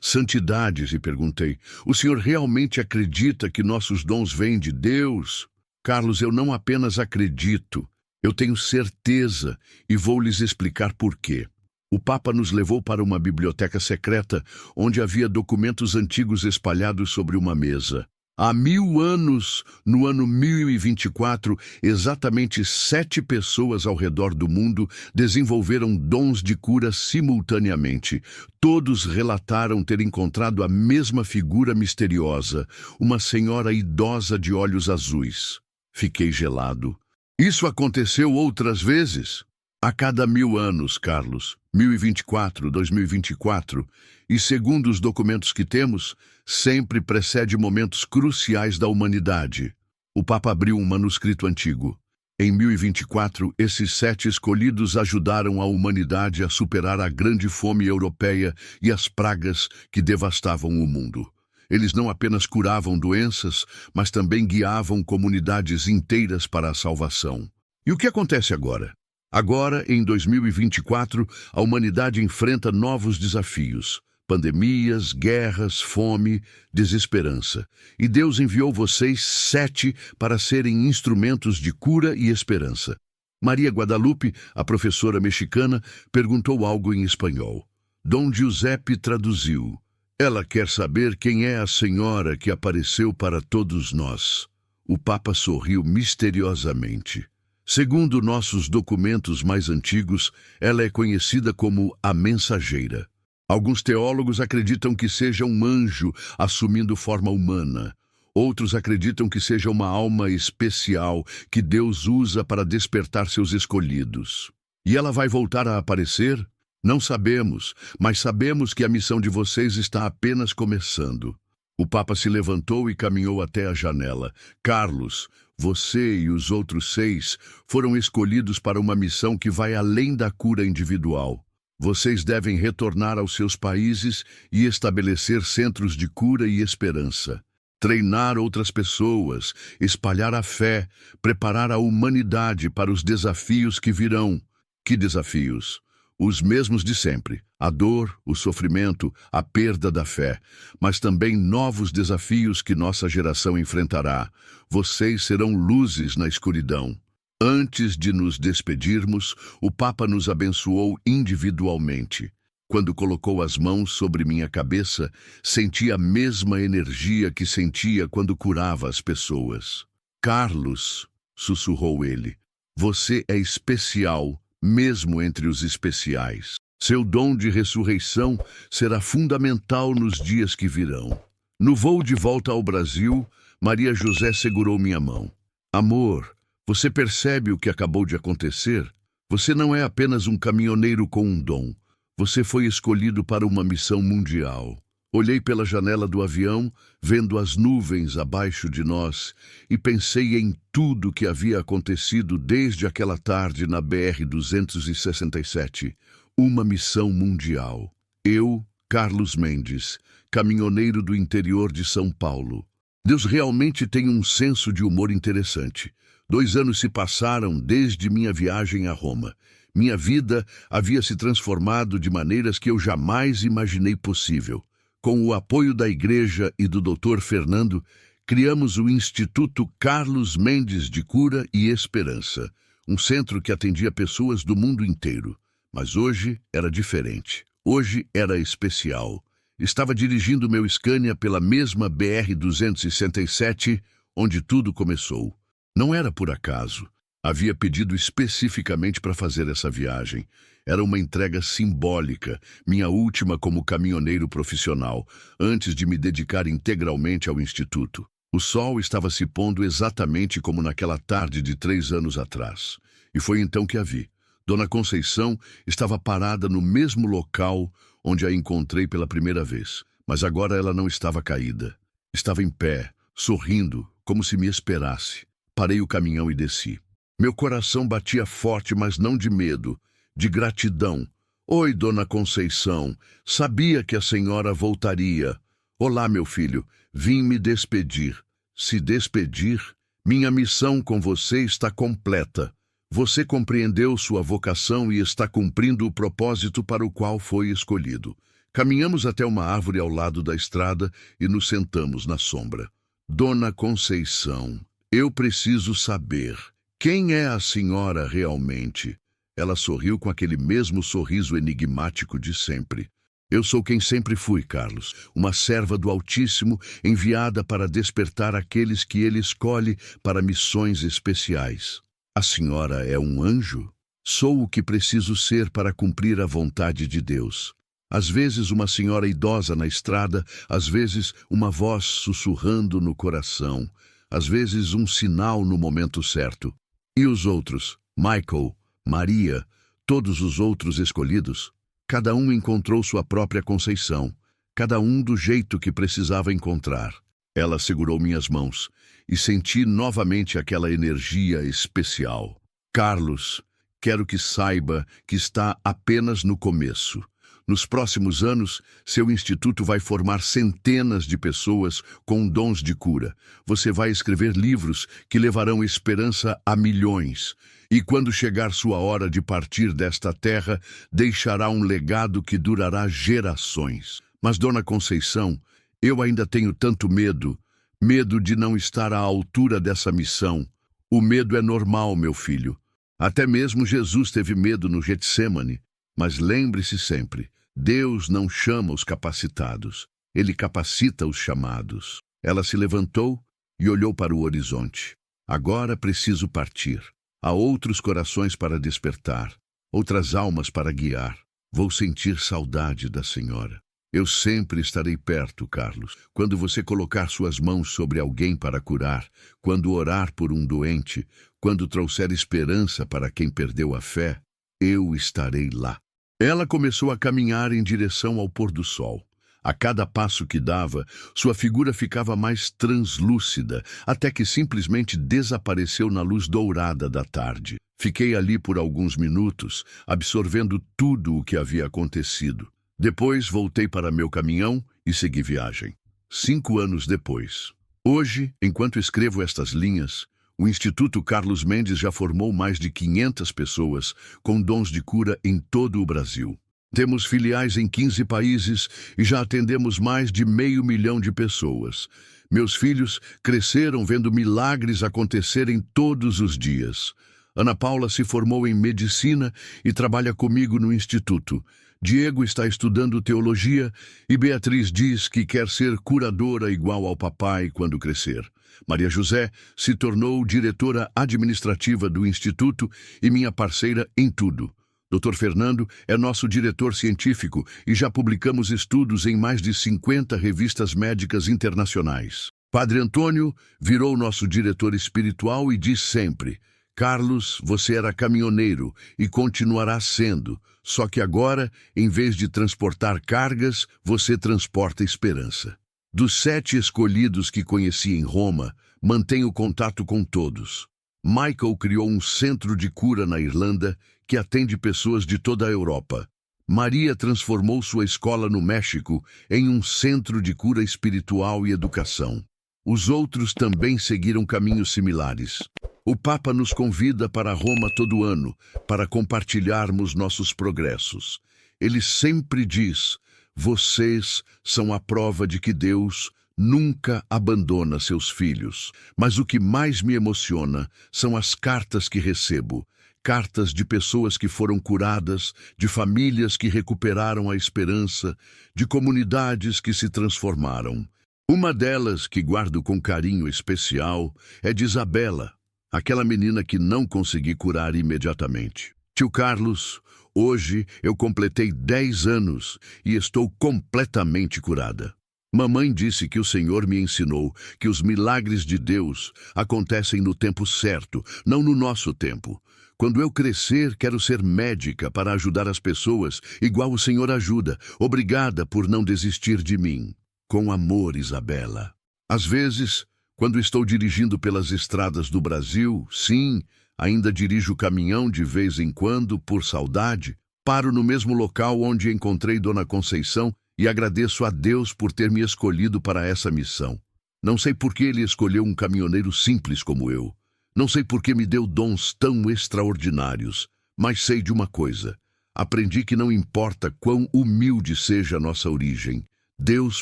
Santidade, lhe perguntei, o senhor realmente acredita que nossos dons vêm de Deus? Carlos, eu não apenas acredito, eu tenho certeza e vou lhes explicar por quê. O Papa nos levou para uma biblioteca secreta onde havia documentos antigos espalhados sobre uma mesa. Há 1000 anos, no ano 1024, exatamente 7 pessoas ao redor do mundo desenvolveram dons de cura simultaneamente. Todos relataram ter encontrado a mesma figura misteriosa, uma senhora idosa de olhos azuis. Fiquei gelado. Isso aconteceu outras vezes? A cada 1000 anos, Carlos. 1024, 2024, e segundo os documentos que temos, sempre precede momentos cruciais da humanidade. O Papa abriu um manuscrito antigo. Em 1024, esses 7 escolhidos ajudaram a humanidade a superar a grande fome europeia e as pragas que devastavam o mundo. Eles não apenas curavam doenças, mas também guiavam comunidades inteiras para a salvação. E o que acontece agora? Agora, em 2024, a humanidade enfrenta novos desafios. Pandemias, guerras, fome, desesperança. E Deus enviou vocês 7 para serem instrumentos de cura e esperança. Maria Guadalupe, a professora mexicana, perguntou algo em espanhol. Dom Giuseppe traduziu. Ela quer saber quem é a senhora que apareceu para todos nós. O Papa sorriu misteriosamente. Segundo nossos documentos mais antigos, ela é conhecida como a mensageira. Alguns teólogos acreditam que seja um anjo assumindo forma humana. Outros acreditam que seja uma alma especial que Deus usa para despertar seus escolhidos. E ela vai voltar a aparecer? Não sabemos, mas sabemos que a missão de vocês está apenas começando. O Papa se levantou e caminhou até a janela. Carlos, você e os outros 6 foram escolhidos para uma missão que vai além da cura individual. Vocês devem retornar aos seus países e estabelecer centros de cura e esperança. Treinar outras pessoas, espalhar a fé, preparar a humanidade para os desafios que virão. Que desafios? Os mesmos de sempre, a dor, o sofrimento, a perda da fé, mas também novos desafios que nossa geração enfrentará. Vocês serão luzes na escuridão. Antes de nos despedirmos, o Papa nos abençoou individualmente. Quando colocou as mãos sobre minha cabeça, senti a mesma energia que sentia quando curava as pessoas. Carlos, sussurrou ele, você é especial, mesmo entre os especiais. Seu dom de ressurreição será fundamental nos dias que virão. No voo de volta ao Brasil, Maria José segurou minha mão. Amor, você percebe o que acabou de acontecer? Você não é apenas um caminhoneiro com um dom. Você foi escolhido para uma missão mundial. Olhei pela janela do avião, vendo as nuvens abaixo de nós, e pensei em tudo que havia acontecido desde aquela tarde na BR-267. Uma missão mundial. Eu, Carlos Mendes, caminhoneiro do interior de São Paulo. Deus realmente tem um senso de humor interessante. 2 anos se passaram desde minha viagem a Roma. Minha vida havia se transformado de maneiras que eu jamais imaginei possível. Com o apoio da Igreja e do Dr. Fernando, criamos o Instituto Carlos Mendes de Cura e Esperança, um centro que atendia pessoas do mundo inteiro. Mas hoje era diferente. Hoje era especial. Estava dirigindo meu Scania pela mesma BR-267, onde tudo começou. Não era por acaso. Havia pedido especificamente para fazer essa viagem. Era uma entrega simbólica, minha última como caminhoneiro profissional, antes de me dedicar integralmente ao Instituto. O sol estava se pondo exatamente como naquela tarde de 3 anos atrás. E foi então que a vi. Dona Conceição estava parada no mesmo local onde a encontrei pela primeira vez, mas agora ela não estava caída. Estava em pé, sorrindo, como se me esperasse. Parei o caminhão e desci. Meu coração batia forte, mas não de medo, de gratidão. Oi, Dona Conceição, sabia que a senhora voltaria. Olá, meu filho, vim me despedir. Se despedir? Minha missão com você está completa. Você compreendeu sua vocação e está cumprindo o propósito para o qual foi escolhido. Caminhamos até uma árvore ao lado da estrada e nos sentamos na sombra. Dona Conceição, Eu preciso saber. Quem é a senhora realmente? Ela sorriu com aquele mesmo sorriso enigmático de sempre. Eu sou quem sempre fui, Carlos, uma serva do Altíssimo enviada para despertar aqueles que ele escolhe para missões especiais. A senhora é um anjo? Sou o que preciso ser para cumprir a vontade de Deus. Às vezes uma senhora idosa na estrada, às vezes uma voz sussurrando no coração, às vezes um sinal no momento certo. E os outros? Michael, Maria, todos os outros escolhidos? Cada um encontrou sua própria Conceição, cada um do jeito que precisava encontrar. Ela segurou minhas mãos e senti novamente aquela energia especial. Carlos, quero que saiba que está apenas no começo. Nos próximos anos, seu instituto vai formar centenas de pessoas com dons de cura. Você vai escrever livros que levarão esperança a milhões. E quando chegar sua hora de partir desta terra, deixará um legado que durará gerações. Mas, Dona Conceição, eu ainda tenho tanto medo. Medo de não estar à altura dessa missão. O medo é normal, meu filho. Até mesmo Jesus teve medo no Getsêmani. Mas lembre-se sempre, Deus não chama os capacitados, Ele capacita os chamados. Ela se levantou e olhou para o horizonte. Agora preciso partir. Há outros corações para despertar, outras almas para guiar. Vou sentir saudade da senhora. Eu sempre estarei perto, Carlos. Quando você colocar suas mãos sobre alguém para curar, quando orar por um doente, quando trouxer esperança para quem perdeu a fé, eu estarei lá. Ela começou a caminhar em direção ao pôr do sol. A cada passo que dava, sua figura ficava mais translúcida, até que simplesmente desapareceu na luz dourada da tarde. Fiquei ali por alguns minutos, absorvendo tudo o que havia acontecido. Depois voltei para meu caminhão e segui viagem. 5 anos depois. Hoje, enquanto escrevo estas linhas, o Instituto Carlos Mendes já formou mais de 500 pessoas com dons de cura em todo o Brasil. Temos filiais em 15 países e já atendemos mais de 500 mil de pessoas. Meus filhos cresceram vendo milagres acontecerem todos os dias. Ana Paula se formou em medicina e trabalha comigo no Instituto. Diego está estudando teologia e Beatriz diz que quer ser curadora igual ao papai quando crescer. Maria José se tornou diretora administrativa do Instituto e minha parceira em tudo. Dr. Fernando é nosso diretor científico e já publicamos estudos em mais de 50 revistas médicas internacionais. Padre Antônio virou nosso diretor espiritual e diz sempre: Carlos, você era caminhoneiro e continuará sendo, só que agora, em vez de transportar cargas, você transporta esperança. Dos 7 escolhidos que conheci em Roma, mantenho contato com todos. Michael criou um centro de cura na Irlanda que atende pessoas de toda a Europa. Maria transformou sua escola no México em um centro de cura espiritual e educação. Os outros também seguiram caminhos similares. O Papa nos convida para Roma todo ano para compartilharmos nossos progressos. Ele sempre diz: vocês são a prova de que Deus nunca abandona seus filhos. Mas o que mais me emociona são as cartas que recebo. Cartas de pessoas que foram curadas, de famílias que recuperaram a esperança, de comunidades que se transformaram. Uma delas, que guardo com carinho especial, é de Isabela, aquela menina que não consegui curar imediatamente. Tio Carlos, hoje eu completei 10 anos e estou completamente curada. Mamãe disse que o Senhor me ensinou que os milagres de Deus acontecem no tempo certo, não no nosso tempo. Quando eu crescer, quero ser médica para ajudar as pessoas, igual o Senhor ajuda. Obrigada por não desistir de mim. Com amor, Isabela. Às vezes, quando estou dirigindo pelas estradas do Brasil, sim, ainda dirijo caminhão de vez em quando, por saudade, paro no mesmo local onde encontrei Dona Conceição e agradeço a Deus por ter me escolhido para essa missão. Não sei por que Ele escolheu um caminhoneiro simples como eu. Não sei por que me deu dons tão extraordinários, mas sei de uma coisa. Aprendi que não importa quão humilde seja a nossa origem, Deus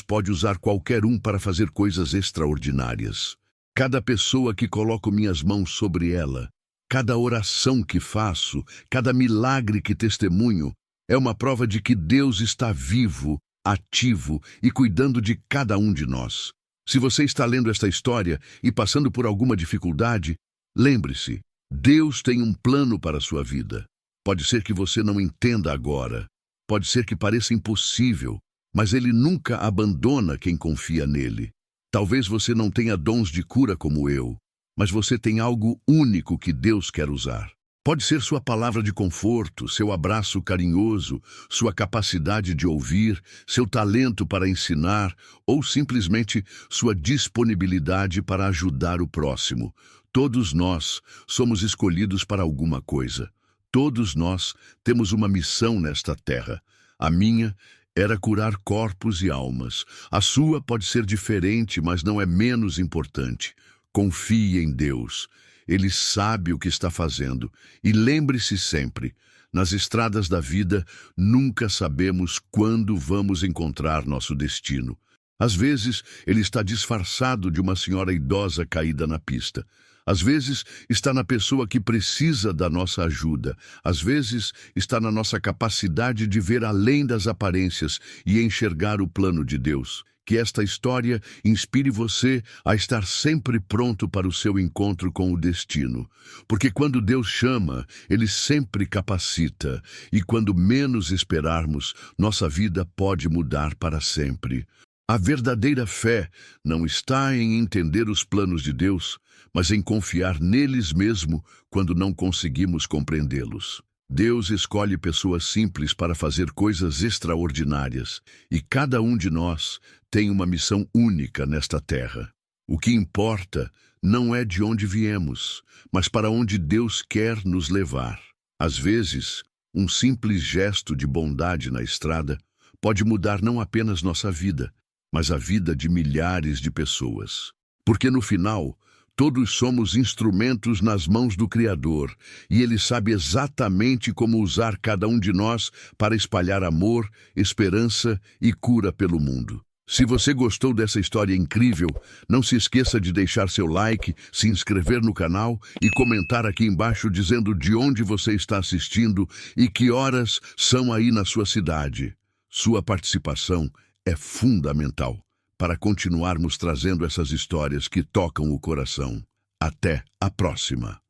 pode usar qualquer um para fazer coisas extraordinárias. Cada pessoa que coloco minhas mãos sobre ela, cada oração que faço, cada milagre que testemunho, é uma prova de que Deus está vivo, ativo e cuidando de cada um de nós. Se você está lendo esta história e passando por alguma dificuldade, lembre-se, Deus tem um plano para a sua vida. Pode ser que você não entenda agora, pode ser que pareça impossível, mas Ele nunca abandona quem confia nele. Talvez você não tenha dons de cura como eu, mas você tem algo único que Deus quer usar. Pode ser sua palavra de conforto, seu abraço carinhoso, sua capacidade de ouvir, seu talento para ensinar ou simplesmente sua disponibilidade para ajudar o próximo. Todos nós somos escolhidos para alguma coisa. Todos nós temos uma missão nesta terra. A minha era curar corpos e almas. A sua pode ser diferente, mas não é menos importante. Confie em Deus. Ele sabe o que está fazendo. E lembre-se sempre, nas estradas da vida, nunca sabemos quando vamos encontrar nosso destino. Às vezes, ele está disfarçado de uma senhora idosa caída na pista. Às vezes, está na pessoa que precisa da nossa ajuda. Às vezes, está na nossa capacidade de ver além das aparências e enxergar o plano de Deus. Que esta história inspire você a estar sempre pronto para o seu encontro com o destino. Porque quando Deus chama, Ele sempre capacita. E quando menos esperarmos, nossa vida pode mudar para sempre. A verdadeira fé não está em entender os planos de Deus, mas em confiar neles mesmo quando não conseguimos compreendê-los. Deus escolhe pessoas simples para fazer coisas extraordinárias, e cada um de nós tem uma missão única nesta terra. O que importa não é de onde viemos, mas para onde Deus quer nos levar. Às vezes, um simples gesto de bondade na estrada pode mudar não apenas nossa vida, mas a vida de milhares de pessoas. Porque no final, todos somos instrumentos nas mãos do Criador, e Ele sabe exatamente como usar cada um de nós para espalhar amor, esperança e cura pelo mundo. Se você gostou dessa história incrível, não se esqueça de deixar seu like, se inscrever no canal e comentar aqui embaixo dizendo de onde você está assistindo e que horas são aí na sua cidade. Sua participação é fundamental para continuarmos trazendo essas histórias que tocam o coração. Até a próxima!